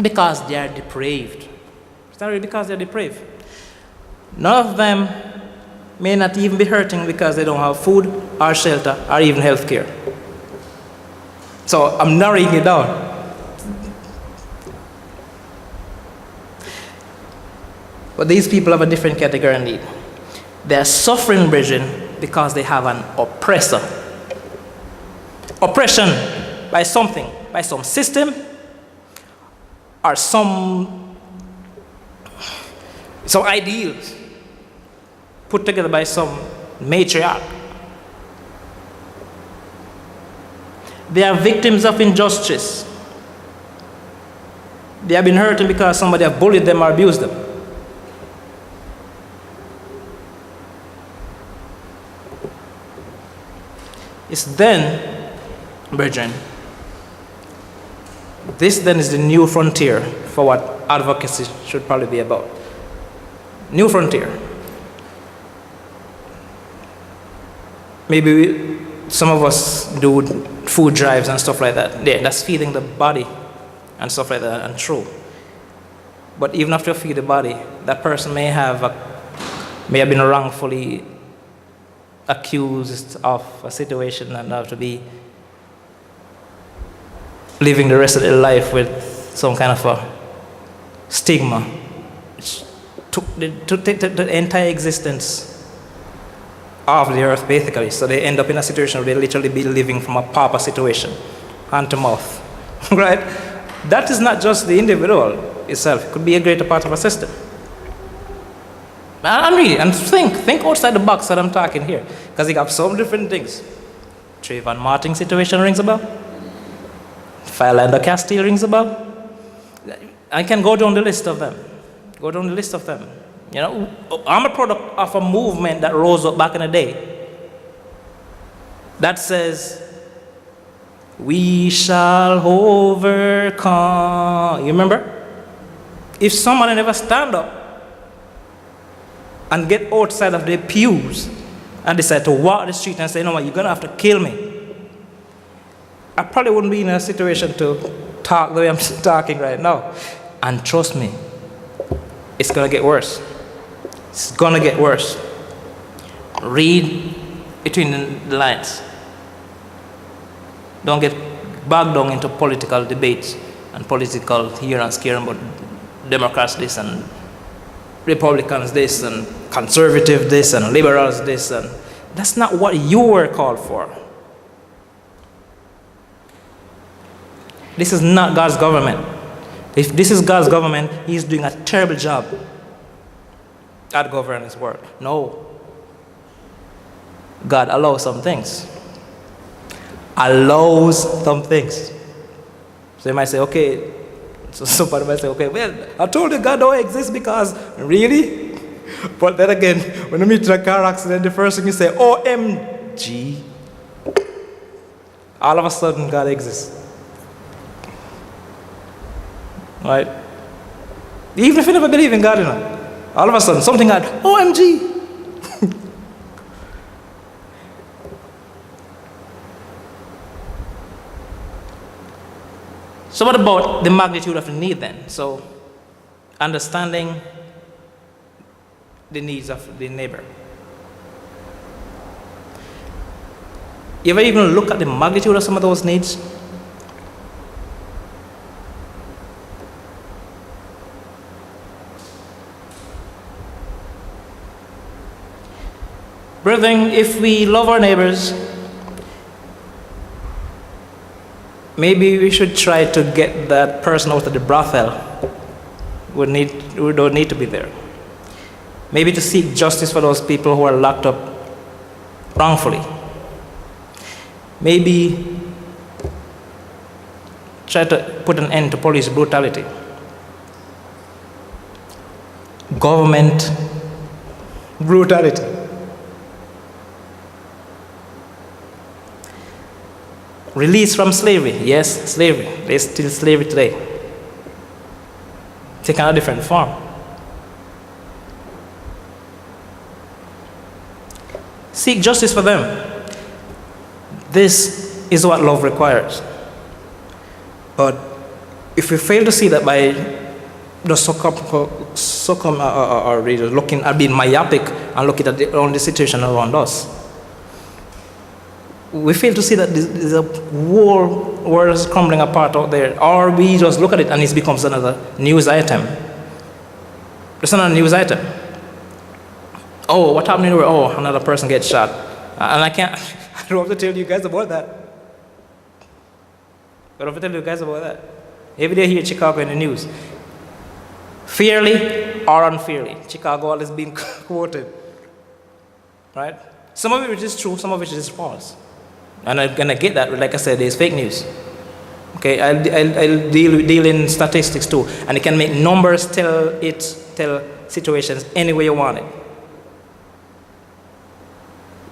because they are depraved. It's not really because they're depraved. None of them may not even be hurting because they don't have food or shelter or even health care. So I'm narrowing it down. But these people have a different category of need. They are suffering, brethren, because they have an oppressor. Oppression by something, by some system, or some ideals put together by some matriarch. They are victims of injustice. They have been hurting because somebody have bullied them or abused them. It's then, brethren, this then is the new frontier for what advocacy should probably be about. New frontier. Maybe some of us do food drives and stuff like that. Yeah, that's feeding the body and stuff like that, and true. But even after you feed the body, that person may have been wrongfully accused of a situation and have to be living the rest of their life with some kind of a stigma. To take the entire existence of the earth, basically. So they end up in a situation where they literally be living from a pauper situation, hand to mouth, right? That is not just the individual itself. It could be a greater part of a system. And think outside the box that I'm talking here, because you got some different things. Trayvon Martin situation rings a bell. Philando Castile rings a bell. I can go down the list of them. You know, I'm a product of a movement that rose up back in the day that says, we shall overcome. You remember? If somebody never stand up and get outside of their pews and decide to walk the street and say, you know what, you're going to have to kill me, I probably wouldn't be in a situation to talk the way I'm talking right now. And trust me, it's going to get worse. It's gonna get worse. Read between the lines. Don't get bogged down into political debates and political here and scare about Democrats this and Republicans this and conservative this and liberals this, and that's not what you were called for. This is not God's government. If this is God's government, He's doing a terrible job at governing His world. No. God allows some things. Allows some things. So you might say, okay, so somebody might say, okay, well, I told you God don't exist because, really? But then again, when you meet in a car accident, the first thing you say, OMG. All of a sudden, God exists. Right? Even if you never believe in God, all of a sudden, something like, OMG. So what about the magnitude of the need then? So understanding the needs of the neighbor. You ever even look at the magnitude of some of those needs? Brethren, if we love our neighbors, maybe we should try to get that person out of the brothel who don't need to be there. Maybe to seek justice for those people who are locked up wrongfully. Maybe try to put an end to police brutality. Government brutality. Release from slavery. Yes, slavery. There's still slavery today. Taking a different form. Seek justice for them. This is what love requires. But if we fail to see that by just looking at being myopic and looking at the only situation around us, we fail to see that there's a whole world is crumbling apart out there, or we just look at it and it becomes another news item. It's another news item. Oh, what happened in the world? Oh, another person gets shot. And I don't have to tell you guys about that. I don't have to tell you guys about that. Every day here in Chicago in the news. Fairly or unfairly, Chicago always being quoted. Right? Some of it is true, some of it is false. And I'm going to get that, like I said, there's fake news. Okay, I'll deal in statistics too. And it can make numbers tell situations any way you want it.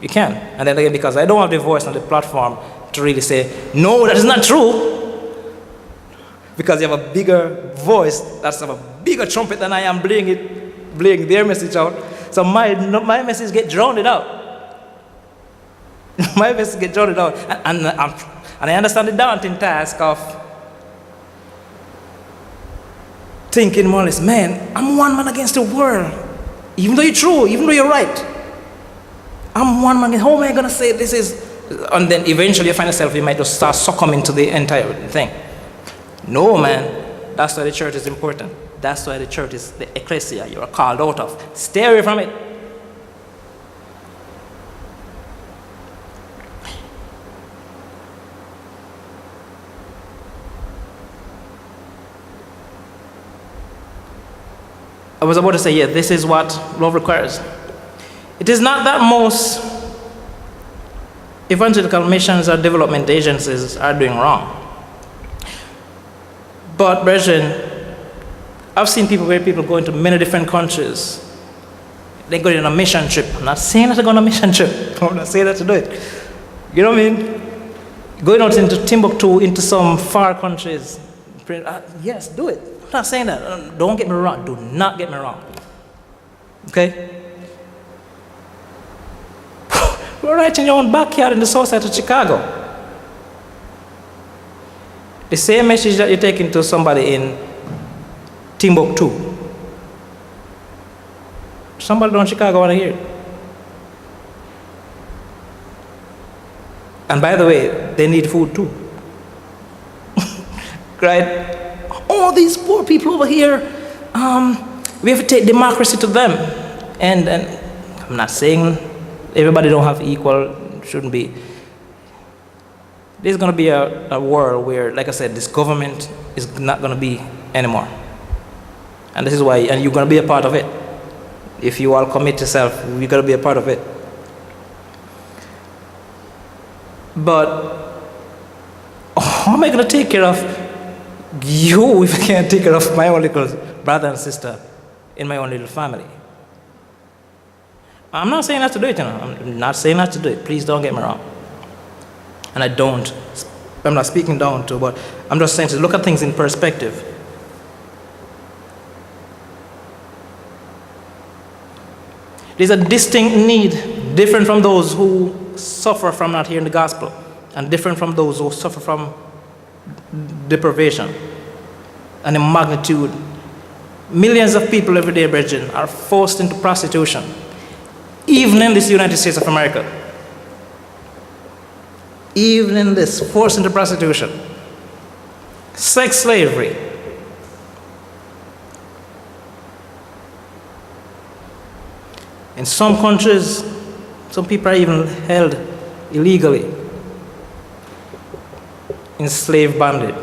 You can. And then again, because I don't have the voice on the platform to really say, no, that is not true. Because you have a bigger voice, that's a bigger trumpet than I am blowing their message out. So my message get drowned out. My message get drowned out. And I understand the daunting task of thinking more or less, man, I'm one man against the world. Even though you're true, even though you're right. I'm one man, how am I going to say this is? And then eventually you find yourself, you might just start succumbing to the entire thing. No, man, that's why the church is important. That's why the church is the ecclesia you're called out of. Stay away from it. I was about to say, yeah, this is what love requires. It is not that most evangelical missions or development agencies are doing wrong. But, brethren, I've seen where people go into many different countries. They go on a mission trip. I'm not saying that to go on a mission trip. I'm not saying that to do it. You know what I mean? Going out into Timbuktu, into some far countries. Yes, do it. I'm not saying that. Don't get me wrong. Do not get me wrong. Okay? We're right in your own backyard in the south side of Chicago. The same message that you're taking to somebody in Timbuktu, Somebody down in Chicago want to hear it. And by the way, they need food too. Right? All these poor people over here, we have to take democracy to them. And I'm not saying everybody don't have equal, shouldn't be. There's going to be a world where, like I said, this government is not going to be anymore. And this is why, and you're going to be a part of it. If you all commit yourself, you're going to be a part of it. But how am I going to take care of you if I can't take care of my own little brother and sister in my own little family? I'm not saying not to do it, I'm not saying not to do it. Please don't get me wrong. And I'm not speaking down to, but I'm just saying to look at things in perspective. There's a distinct need, different from those who suffer from not hearing the gospel, and different from those who suffer from deprivation. And in magnitude, millions of people every day, brethren, are forced into prostitution, even in this United States of America. Even in this, forced into prostitution. Sex slavery. In some countries, some people are even held illegally in slave bondage.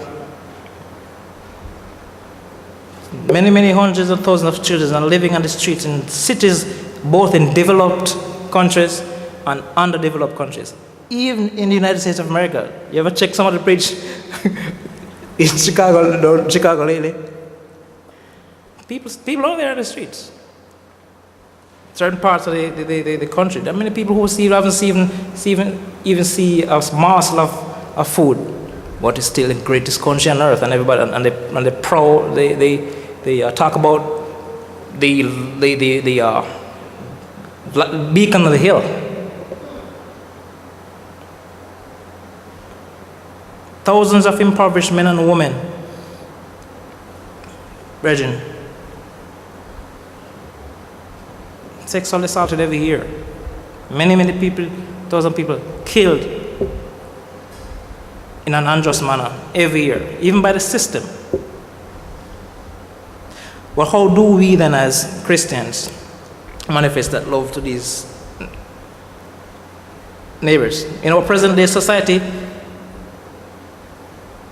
Many hundreds of thousands of children are living on the streets in cities, both in developed countries and underdeveloped countries. Even in the United States of America. You ever check some of the bridge in Chicago lately? People out there on the streets. Certain parts of the country. There are many people who haven't even see a morsel of food, but it's still the greatest country on earth, and everybody and they proud. They talk about the beacon of the hill. Thousands of impoverished men and women, brethren, sexually assaulted every year. Many people, thousand people killed in an unjust manner every year, even by the system. Well, how do we then as Christians manifest that love to these neighbors? In our present day society,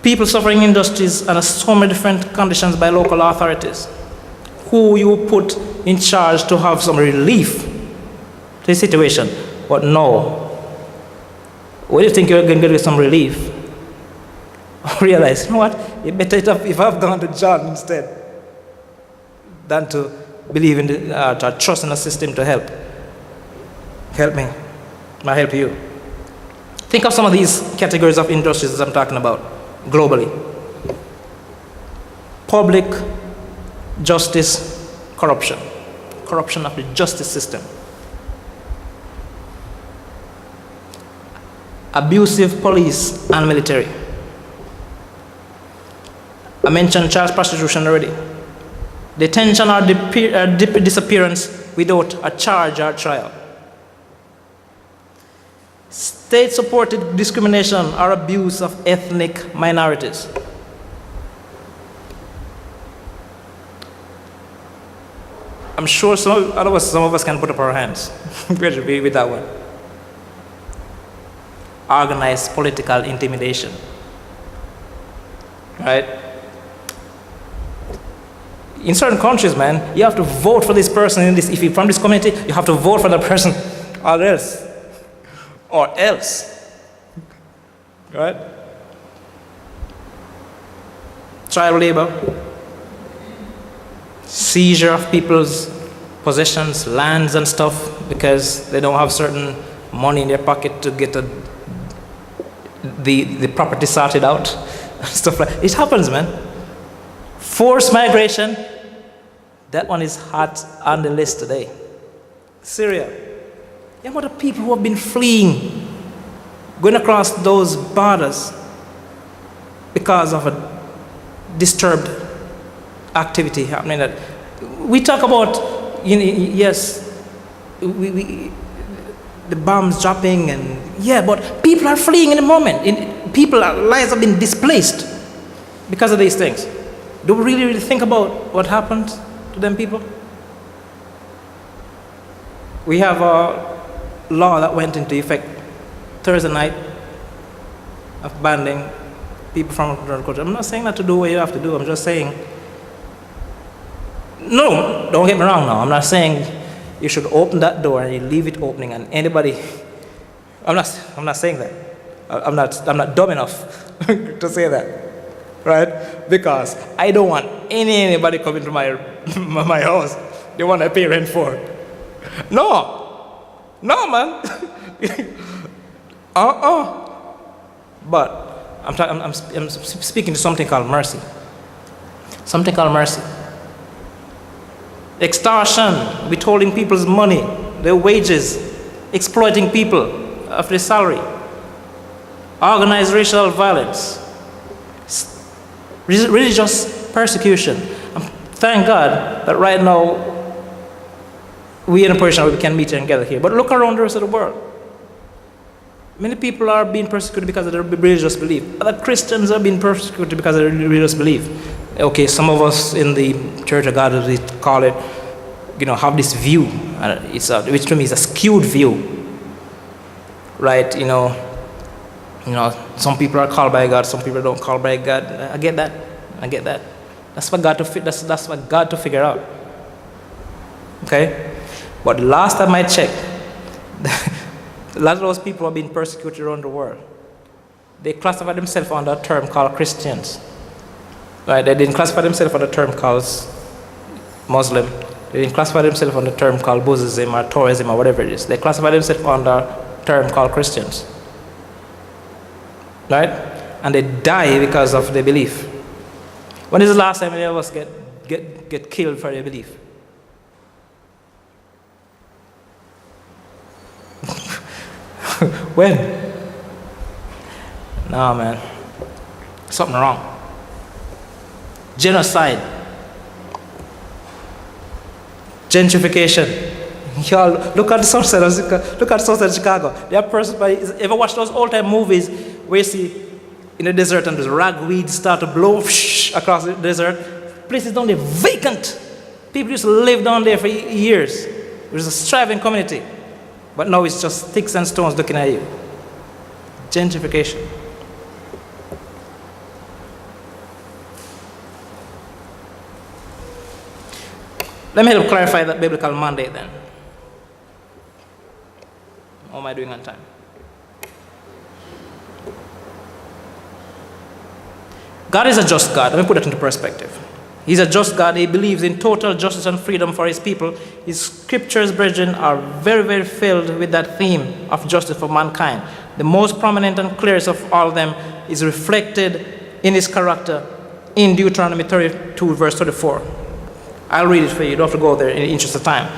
people suffering injustice under so many different conditions by local authorities, who you put in charge to have some relief to the situation. But no, when you think you're going to get some relief, realize, you know what, it's better if I've gone to John instead than to believe in to trust in the system to help. Help me, I help you. Think of some of these categories of injustices I'm talking about globally. Public justice corruption. Corruption of the justice system. Abusive police and military. I mentioned child prostitution already. Detention or disappearance without a charge or trial. State-supported discrimination or abuse of ethnic minorities. I'm sure some of us can put up our hands with that one. Organized political intimidation. Right? In certain countries, man, you have to vote for this person in this. If you're from this community, you have to vote for that person or else. Or else. Right? Child labor. Seizure of people's possessions, lands and stuff, because they don't have certain money in their pocket to get the property sorted out. Stuff like it happens, man. Forced migration, that one is hot on the list today. Syria. You know what the people who have been fleeing, going across those borders because of a disturbed activity happening. That we talk about yes, the bombs dropping, and yeah, but people are fleeing in the moment. People's lives have been displaced because of these things. Do we really think about what happened to them people? We have a law that went into effect Thursday night of banning people from another culture. I'm not saying that to do what you have to do. I'm just saying, no, don't get me wrong now. I'm not saying you should open that door and you leave it opening and anybody, I'm not saying that. I'm not dumb enough to say that, right? Because I don't want anybody coming to my house. They want to pay rent for. No, man. But I'm speaking to something called mercy. Something called mercy. Extortion, withholding people's money, their wages, exploiting people of their salary, organized racial violence, religious persecution. Thank God that right now we're in a position where we can meet and gather here. But look around the rest of the world. Many people are being persecuted because of their religious belief. Other Christians are being persecuted because of their religious belief. Okay, some of us in the Church of God, as we call it, have this view, which to me is a skewed view, right? Some people are called by God, some people don't call by God. I get that. That's what God to figure out. Okay, but the last time I checked, a lot of those people are being persecuted around the world. They classify themselves under a term called Christians. Right? They didn't classify themselves under a term called Muslim. They didn't classify themselves under a term called Buddhism or Taoism or whatever it is. They classify themselves under a term called Christians. Right? And they die because of their belief. When is the last time any of us get killed for their belief? When? No, man. Something wrong. Genocide. Gentrification. Y'all, look at the sunset of Chicago. There are persons, ever watch those old-time movies where you see in the desert and the ragweed start to blow across the desert? Places down there vacant. People used to live down there for years. It was a thriving community. But now it's just sticks and stones looking at you. Gentrification. Let me help clarify that biblical mandate then. How am I doing on time? God is a just God. Let me put that into perspective. He's a just God. He believes in total justice and freedom for his people. His scriptures, brethren, are very, very filled with that theme of justice for mankind. The most prominent and clearest of all of them is reflected in his character in Deuteronomy 32, verse 34. I'll read it for you. You don't have to go there in the interest of time.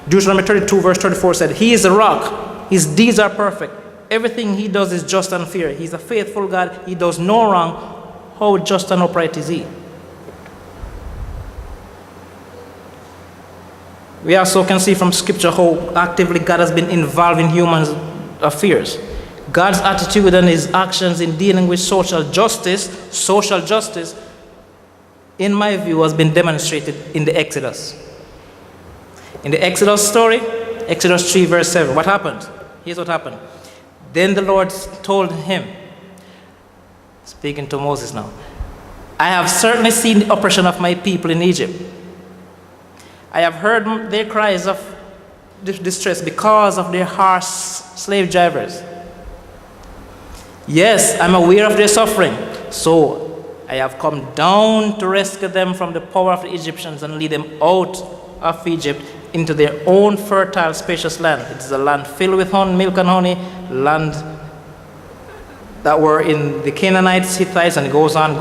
Deuteronomy 32, verse 34 said, "He is a rock. His deeds are perfect. Everything he does is just and fair. He's a faithful God. He does no wrong. How just and upright is he?" We also can see from Scripture how actively God has been involved in human affairs. God's attitude and his actions in dealing with social justice, in my view, has been demonstrated in the Exodus. In the Exodus story, Exodus 3, verse 7, what happened? Here's what happened. Then the Lord told him, speaking to Moses now, "I have certainly seen the oppression of my people in Egypt. I have heard their cries of distress because of their harsh slave drivers. Yes, I'm aware of their suffering. So I have come down to rescue them from the power of the Egyptians and lead them out of Egypt into their own fertile, spacious land. It is a land filled with milk and honey, land that were in the Canaanites, Hittites, and it goes on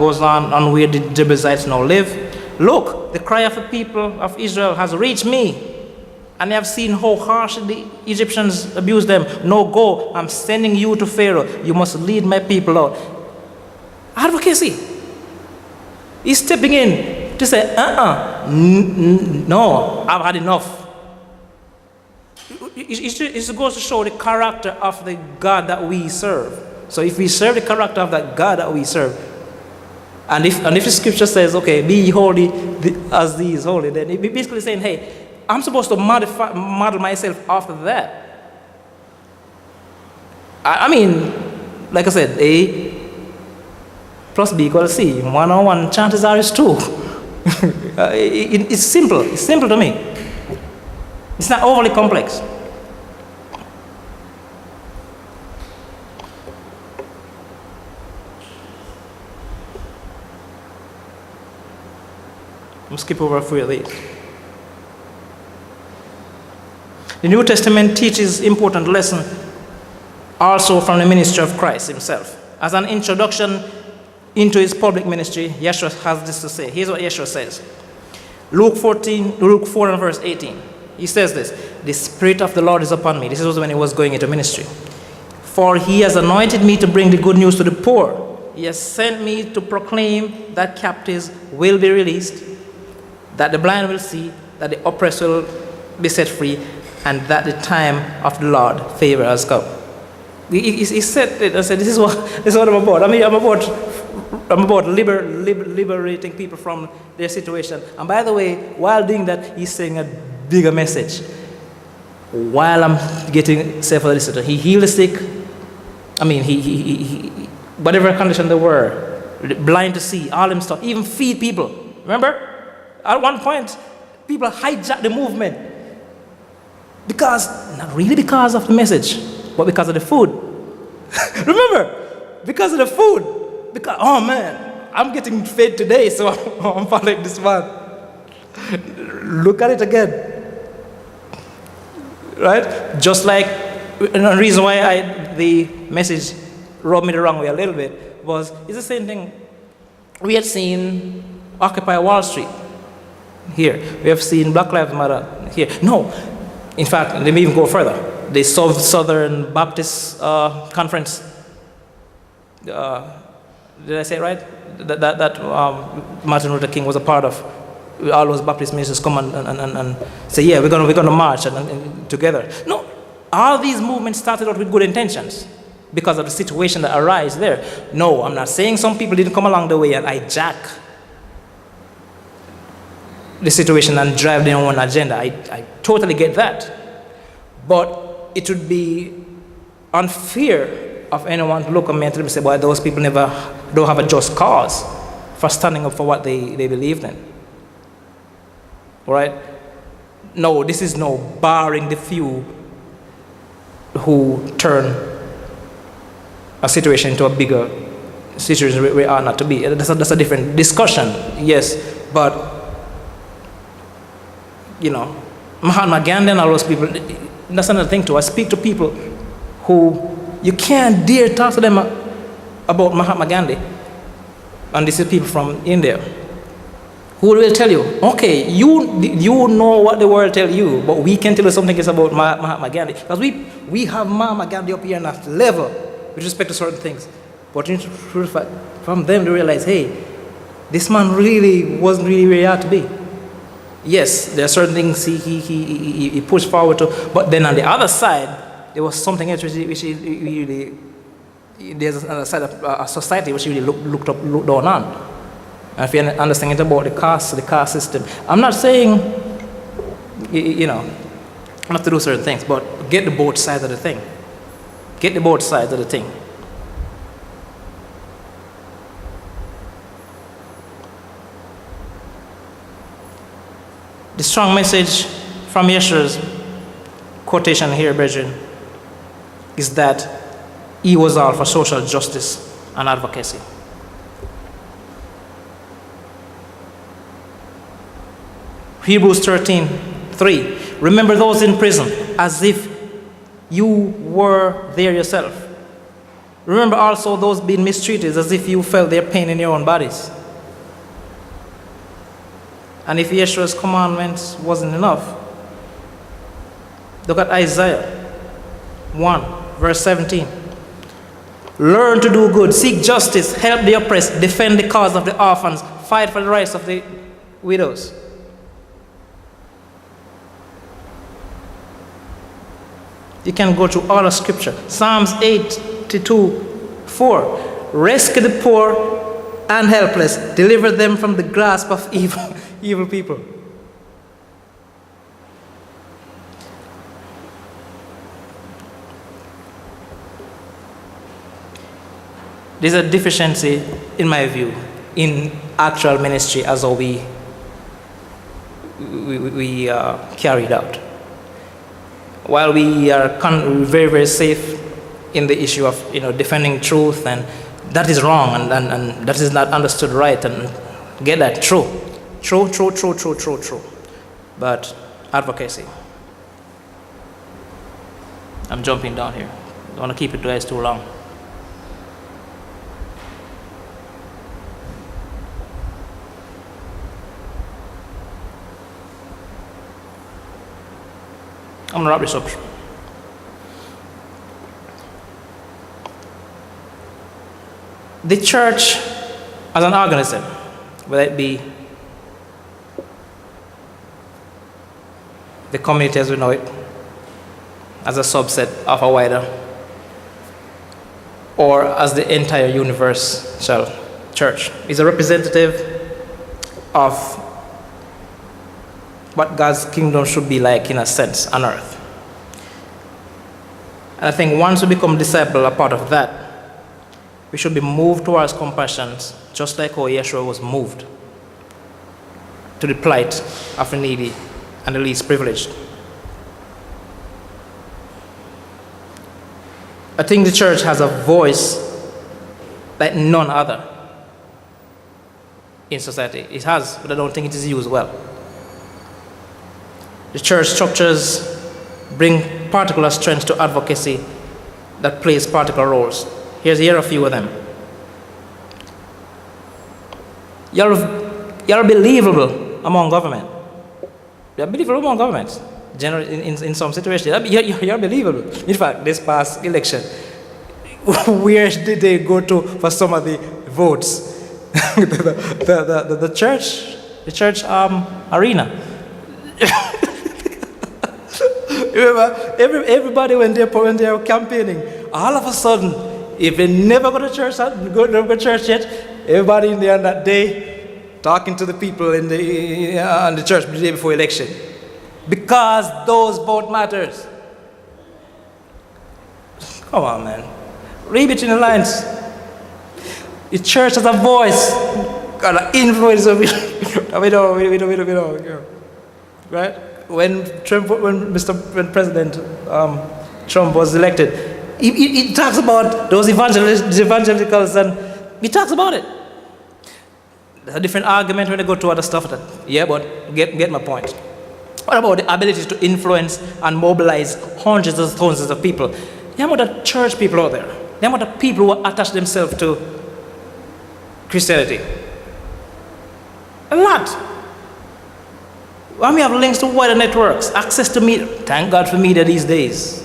where the Jebusites now live. Look, the cry of the people of Israel has reached me, and I have seen how harshly the Egyptians abuse them. No, go, I'm sending you to Pharaoh. You must lead my people out." Advocacy. He's stepping in to say, no, I've had enough. it goes to show the character of the God that we serve. So if we serve the character of that God that we serve, and if the scripture says, okay, be holy as He is holy, then it's basically saying, hey, I'm supposed to model myself after that. I mean, like I said, A plus B equals C. 1 chances are it's 2. It's simple. It's simple to me. It's not overly complex. I'm skip over a few of these. The New Testament teaches important lesson also from the ministry of Christ Himself. As an introduction into His public ministry, Yeshua has this to say. Here's what Yeshua says. Luke 4 and verse 18. He says this, the Spirit of the Lord is upon me. This was when He was going into ministry. For He has anointed me to bring the good news to the poor. He has sent me to proclaim that captives will be released, that the blind will see, that the oppressed will be set free, and that the time of the Lord favor has come. He said it. I said, this is what I'm about. I mean, I'm about liberating people from their situation. And by the way, while doing that, He's saying a bigger message. While I'm getting set for the listener, He healed the sick. I mean, he whatever condition they were, blind to see, all them stuff, even feed people. Remember? At one point, people hijacked the movement because, not really because of the message, but because of the food. Remember? Because of the food. Because, oh man, I'm getting fed today, so I'm following this man. Look at it again. Right? Just like, the reason why the message rubbed me the wrong way a little bit was, it's the same thing. We had seen Occupy Wall Street here. We have seen Black Lives Matter here. No, in fact, let me even go further. The Southern Baptist Conference, did I say it right? That Martin Luther King was a part of. All those Baptist ministers come and say, yeah, we're gonna march and together. No, all these movements started out with good intentions because of the situation that arose there. No, I'm not saying some people didn't come along the way and hijack the situation and drive their own agenda. I totally get that. But it would be unfair of anyone to look at me and say, well, those people don't have a just cause for standing up for what they believed in. All right? No, this is no barring the few who turn a situation into a bigger situation where we are not to be. That's a different discussion, yes, but Mahatma Gandhi and all those people, that's another thing too. I speak to people who you can't dare talk to them about Mahatma Gandhi, and this is people from India, who will tell you, okay, you know what the world tell you, but we can tell you something is about Mahatma Gandhi, because we have Mahatma Gandhi up here on that level with respect to certain things, but from them they realize, hey, this man really wasn't really where he had to be. Yes, there are certain things he pushed forward to, but then on the other side, there was something else which he really, there's another side of a society which he really looked down on. And if you understand it about the caste system, I'm not saying, not to do certain things, but get the both sides of the thing. Get the both sides of the thing. The strong message from Yeshua's quotation here, brethren, is that He was all for social justice and advocacy. Hebrews 13:3. Remember those in prison as if you were there yourself. Remember also those being mistreated as if you felt their pain in your own bodies. And if Yeshua's commandments wasn't enough, look at Isaiah 1, verse 17. Learn to do good, seek justice, help the oppressed, defend the cause of the orphans, fight for the rights of the widows. You can go through all of Scripture. Psalms 82:4. Rescue the poor and helpless. Deliver them from the grasp of evil people. There's a deficiency, in my view, in actual ministry as how we carried out. While we are very, very safe in the issue of defending truth, and that is wrong, and that is not understood right, and get that true. But advocacy. I'm jumping down here. I don't want to keep it too long. I'm going to wrap this up. The church as an organism, whether it be the community as we know it, as a subset of a wider, or as the entire universal church, is a representative of what God's kingdom should be like, in a sense, on earth. And I think once we become disciples, a part of that, we should be moved towards compassion, just like how Yeshua was moved to the plight of the needy and the least privileged. I think the church has a voice like none other in society. It has, but I don't think it is used well. The church structures bring particular strength to advocacy that plays particular roles. Here are a few of them. You're believable among government. You're believable among governments. Generally, in some situations, you're believable. In fact, this past election, where did they go to for some of the votes? the church arena. Remember, everybody when they're campaigning, all of a sudden, if they never go to church, yet, everybody in there on that day talking to the people in the church the day before election, because those vote matters. Come on, man, read between the lines. The church has a voice, got an influence of it. we know, right? When President Trump was elected, he talks about those evangelicals, and he talks about it. There's a different argument when they go to other stuff. But get my point. What about the ability to influence and mobilize hundreds of thousands of people? The amount of church people out there, the amount of people who attach themselves to Christianity. A lot. When we have links to wider networks, access to media. Thank God for media these days.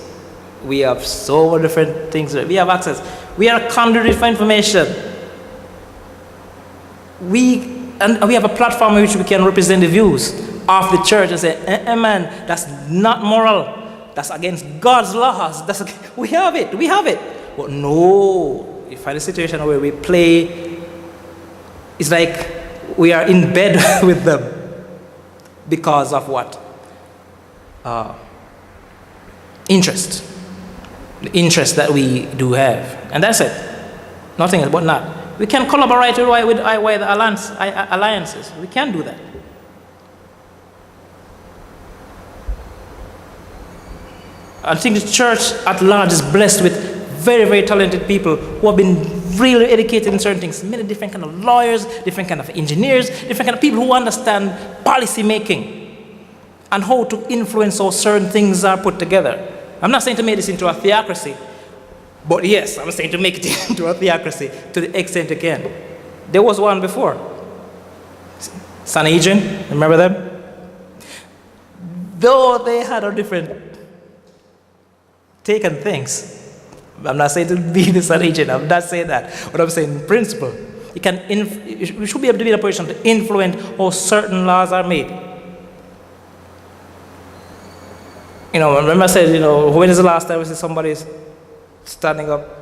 We have so many different things. We have access. We are a conduit for information. We have a platform in which we can represent the views of the church and say, man, that's not moral. That's against God's laws. We have it. But no, you find a situation where we play, it's like we are in bed with them. Because of what? Interest. The interest that we do have. And that's it. Nothing else but not. We can collaborate with the alliances. We can do that. I think the church at large is blessed with very, very talented people who have been really educated in certain things. Many different kind of lawyers, different kind of engineers, different kind of people who understand policy making and how to influence how certain things are put together. I'm not saying to make this into a theocracy, but yes, I'm saying to make it into a theocracy to the extent you can. There was one before. Sanhedrin, remember them? Though they had a different take on things. I'm not saying to be the Sanhedrin, I'm not saying that. But I'm saying in principle, you should be able to be in a position to influence how certain laws are made. Remember I said, when is the last time we see somebody standing up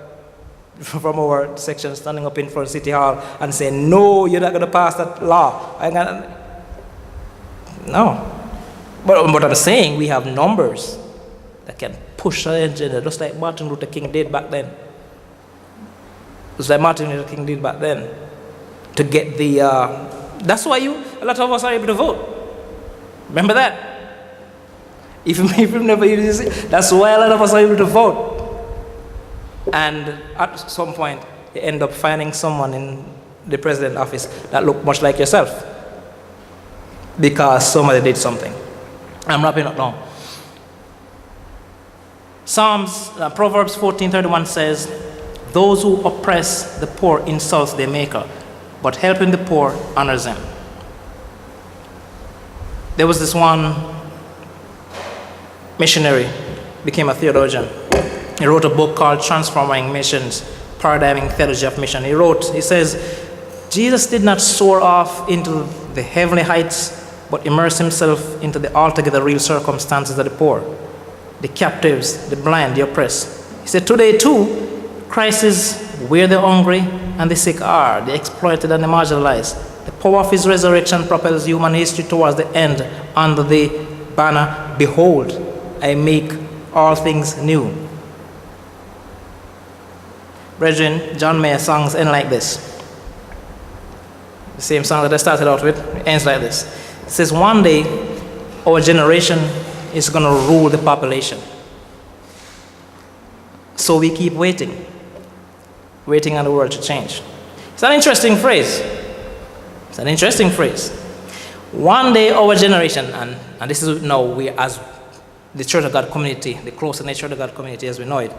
from our section, standing up in front of City Hall and saying, no, you're not going to pass that law. No. But I'm saying we have numbers that can push the agenda, just like Martin Luther King did back then. To get the, that's why a lot of us are able to vote. Remember that? If you've never used it, that's why a lot of us are able to vote. And at some point, you end up finding someone in the president's office that looked much like yourself because somebody did something. I'm wrapping up now. Proverbs 14:31 says, those who oppress the poor insult their maker, but helping the poor honors them. There was this one missionary, became a theologian. He wrote a book called Transforming Missions, Paradigming Theology of Mission. He says, Jesus did not soar off into the heavenly heights, but immerse himself into the altogether real circumstances of the poor, the captives, the blind, the oppressed. He said, today too, Christ is where the hungry and the sick are, the exploited and the marginalized. The power of his resurrection propels human history towards the end under the banner, behold, I make all things new. Brethren, John Mayer's songs end like this. The same song that I started out with ends like this. It says, one day, our generation is going to rule the population. So we keep waiting on the world to change. It's an interesting phrase. One day, our generation, and this is now we as the Church of God community, the closer knit Church of God community as we know it,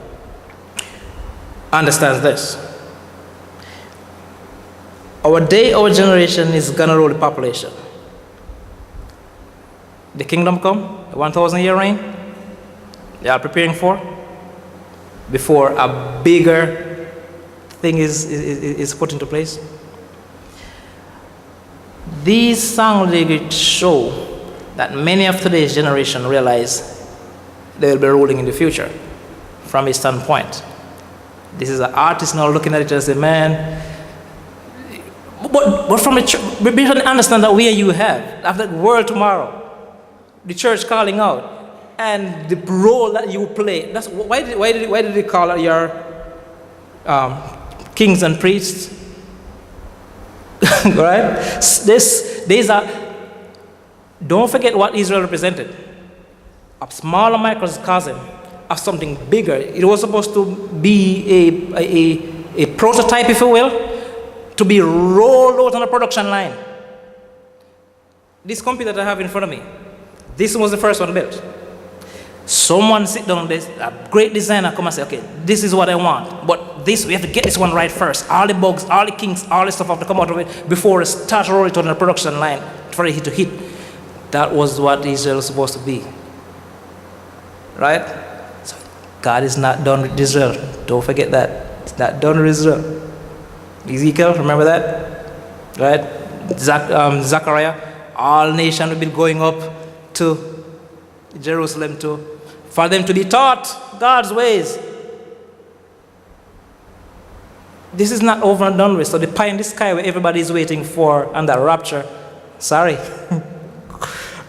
understands this. Our generation is going to rule the population. The kingdom come, the 1,000-year reign, they are preparing for, before a bigger thing is put into place. These song lyrics show that many of today's generation realize they will be ruling in the future from his standpoint. This is an artist now looking at it as a man. But from the church, we should understand that where you have, after the world tomorrow, the church calling out, and the role that you play. That's why did they call out your kings and priests? Right? These are. Don't forget what Israel represented. A smaller microcosm of something bigger. It was supposed to be a prototype, if you will, to be rolled out on a production line. This computer that I have in front of me, this was the first one built. Someone sit down, a great designer come and say, okay, this is what I want, but we have to get this one right first. All the bugs, all the kinks, all the stuff have to come out of it before it starts rolling it on the production line for it to hit. That was what Israel was supposed to be. Right? So God is not done with Israel. Don't forget that. It's not done with Israel. Ezekiel, remember that? Right? Zechariah, all nations will be going up to Jerusalem for them to be taught God's ways. This is not over and done with. So the pie in the sky where everybody is waiting for and that rapture, sorry.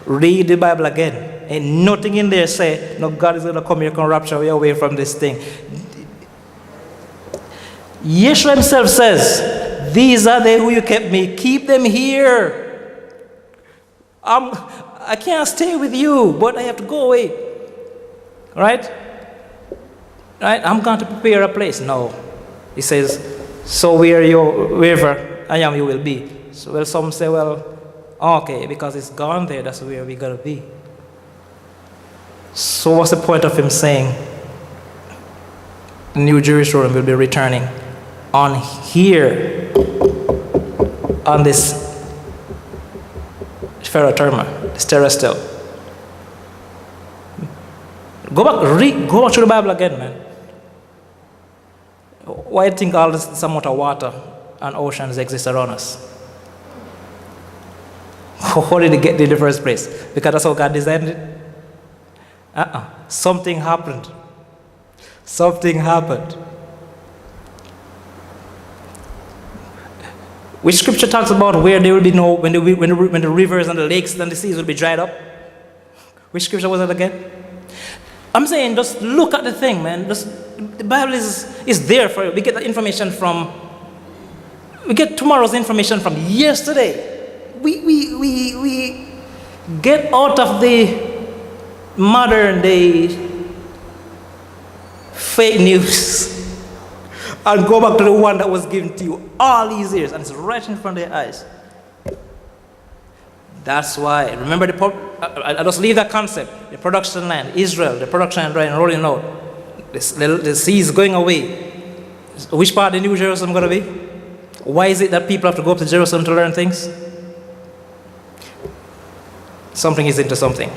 Read the Bible again. Ain't nothing in there say, no, God is going to come here and rapture you away from this thing. Yeshua himself says, these are they who you kept me. Keep them here. I can't stay with you, but I have to go away. Right? I'm going to prepare a place. No. He says, so wherever I am, you will be. So some say, well, okay, because it's gone there, that's where we're going to be. So what's the point of him saying New Jerusalem will be returning on here, on this ferroterma, this terrestrial? Go back to the Bible again, man. Why do you think all this amount of water and oceans exist around us? How did it get there in the first place? Because that's how God designed it. Something happened. Something happened. Which scripture talks about where there will be no, when the rivers and the lakes and the seas will be dried up? Which scripture was that again? I'm saying just look at the thing, man. The Bible is there for you. We get the information from, we get tomorrow's information from yesterday. We get out of the modern day fake news and go back to the one that was given to you all these years, and it's right in front of your eyes. That's why, remember, I just leave that concept. The production line, Israel, the production line rolling out. The sea is going away. Which part of New Jerusalem going to be? Why is it that people have to go up to Jerusalem to learn things? Something is into something.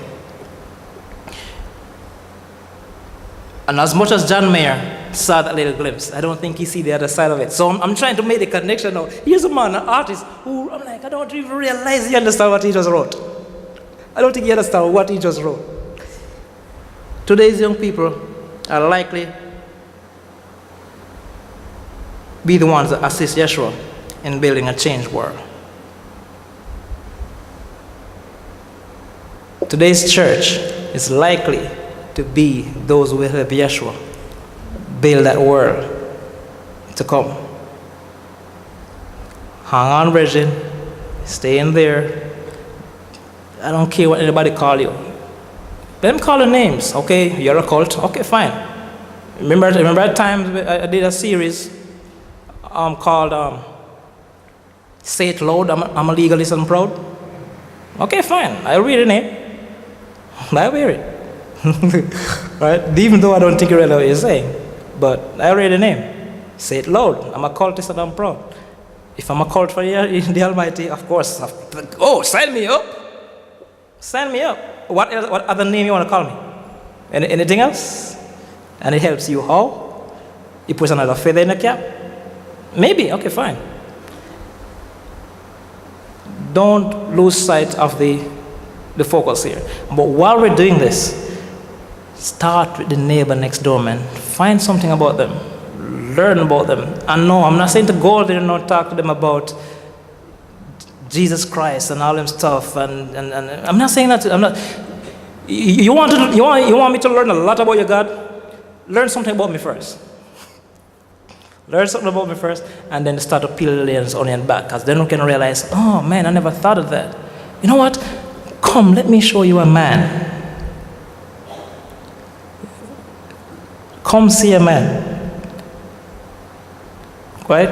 And as much as John Mayer saw that little glimpse, I don't think he see the other side of it. So I'm trying to make the connection now. Here's a man, an artist, who I'm like, I don't even realize he understands what he just wrote. I don't think he understands what he just wrote. Today's young people are likely be the ones that assist Yeshua in building a changed world. Today's church is likely to be those who will help Yeshua build that world to come. Hang on, brethren. Stay in there. I don't care what anybody call you. Let them call you names. Okay, you're a cult. Okay, fine. Remember at times I did a series called Say It Loud, I'm a legalist and proud. Okay, fine. I'll read the name. I'll wear it. Right? Even though I don't think you really know what you're saying. But I read the name. Say it loud. I'm a cultist and I'm proud. If I'm a cult for the Almighty, of course. Oh, sign me up. Sign me up. What other name you want to call me? Anything else? And it helps you how? You put another feather in the cap? Maybe. Okay, fine. Don't lose sight of the focus here. But while we're doing this, start with the neighbor next door, man. Find something about them. Learn about them. And no, I'm not saying to go there and not talk to them about Jesus Christ and all them stuff. And I'm not saying that. I'm not. You want me to learn a lot about your God? Learn something about me first. Learn something about me first, and then start to peel the layers onion back, because then you can realize, oh man, I never thought of that. You know what? Come, let me show you a man. Come see a man. Right?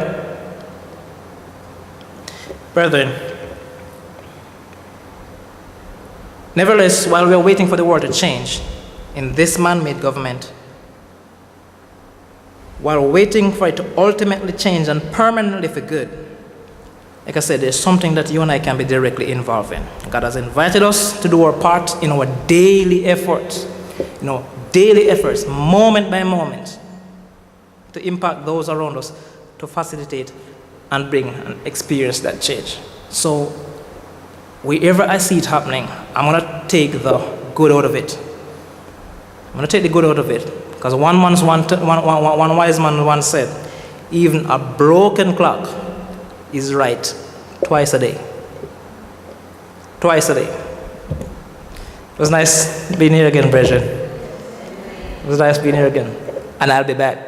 Brethren, nevertheless, while we are waiting for the world to change in this man-made government, while waiting for it to ultimately change and permanently for good, like I said, there's something that you and I can be directly involved in. God has invited us to do our part in our daily efforts, daily efforts, moment by moment, to impact those around us, to facilitate and bring and experience that change. So, wherever I see it happening, I'm going to take the good out of it. I'm going to take the good out of it. Because one wise man once said, even a broken clock is right twice a day. Twice a day. It was nice being here again, brethren. It was nice being here again. And I'll be back.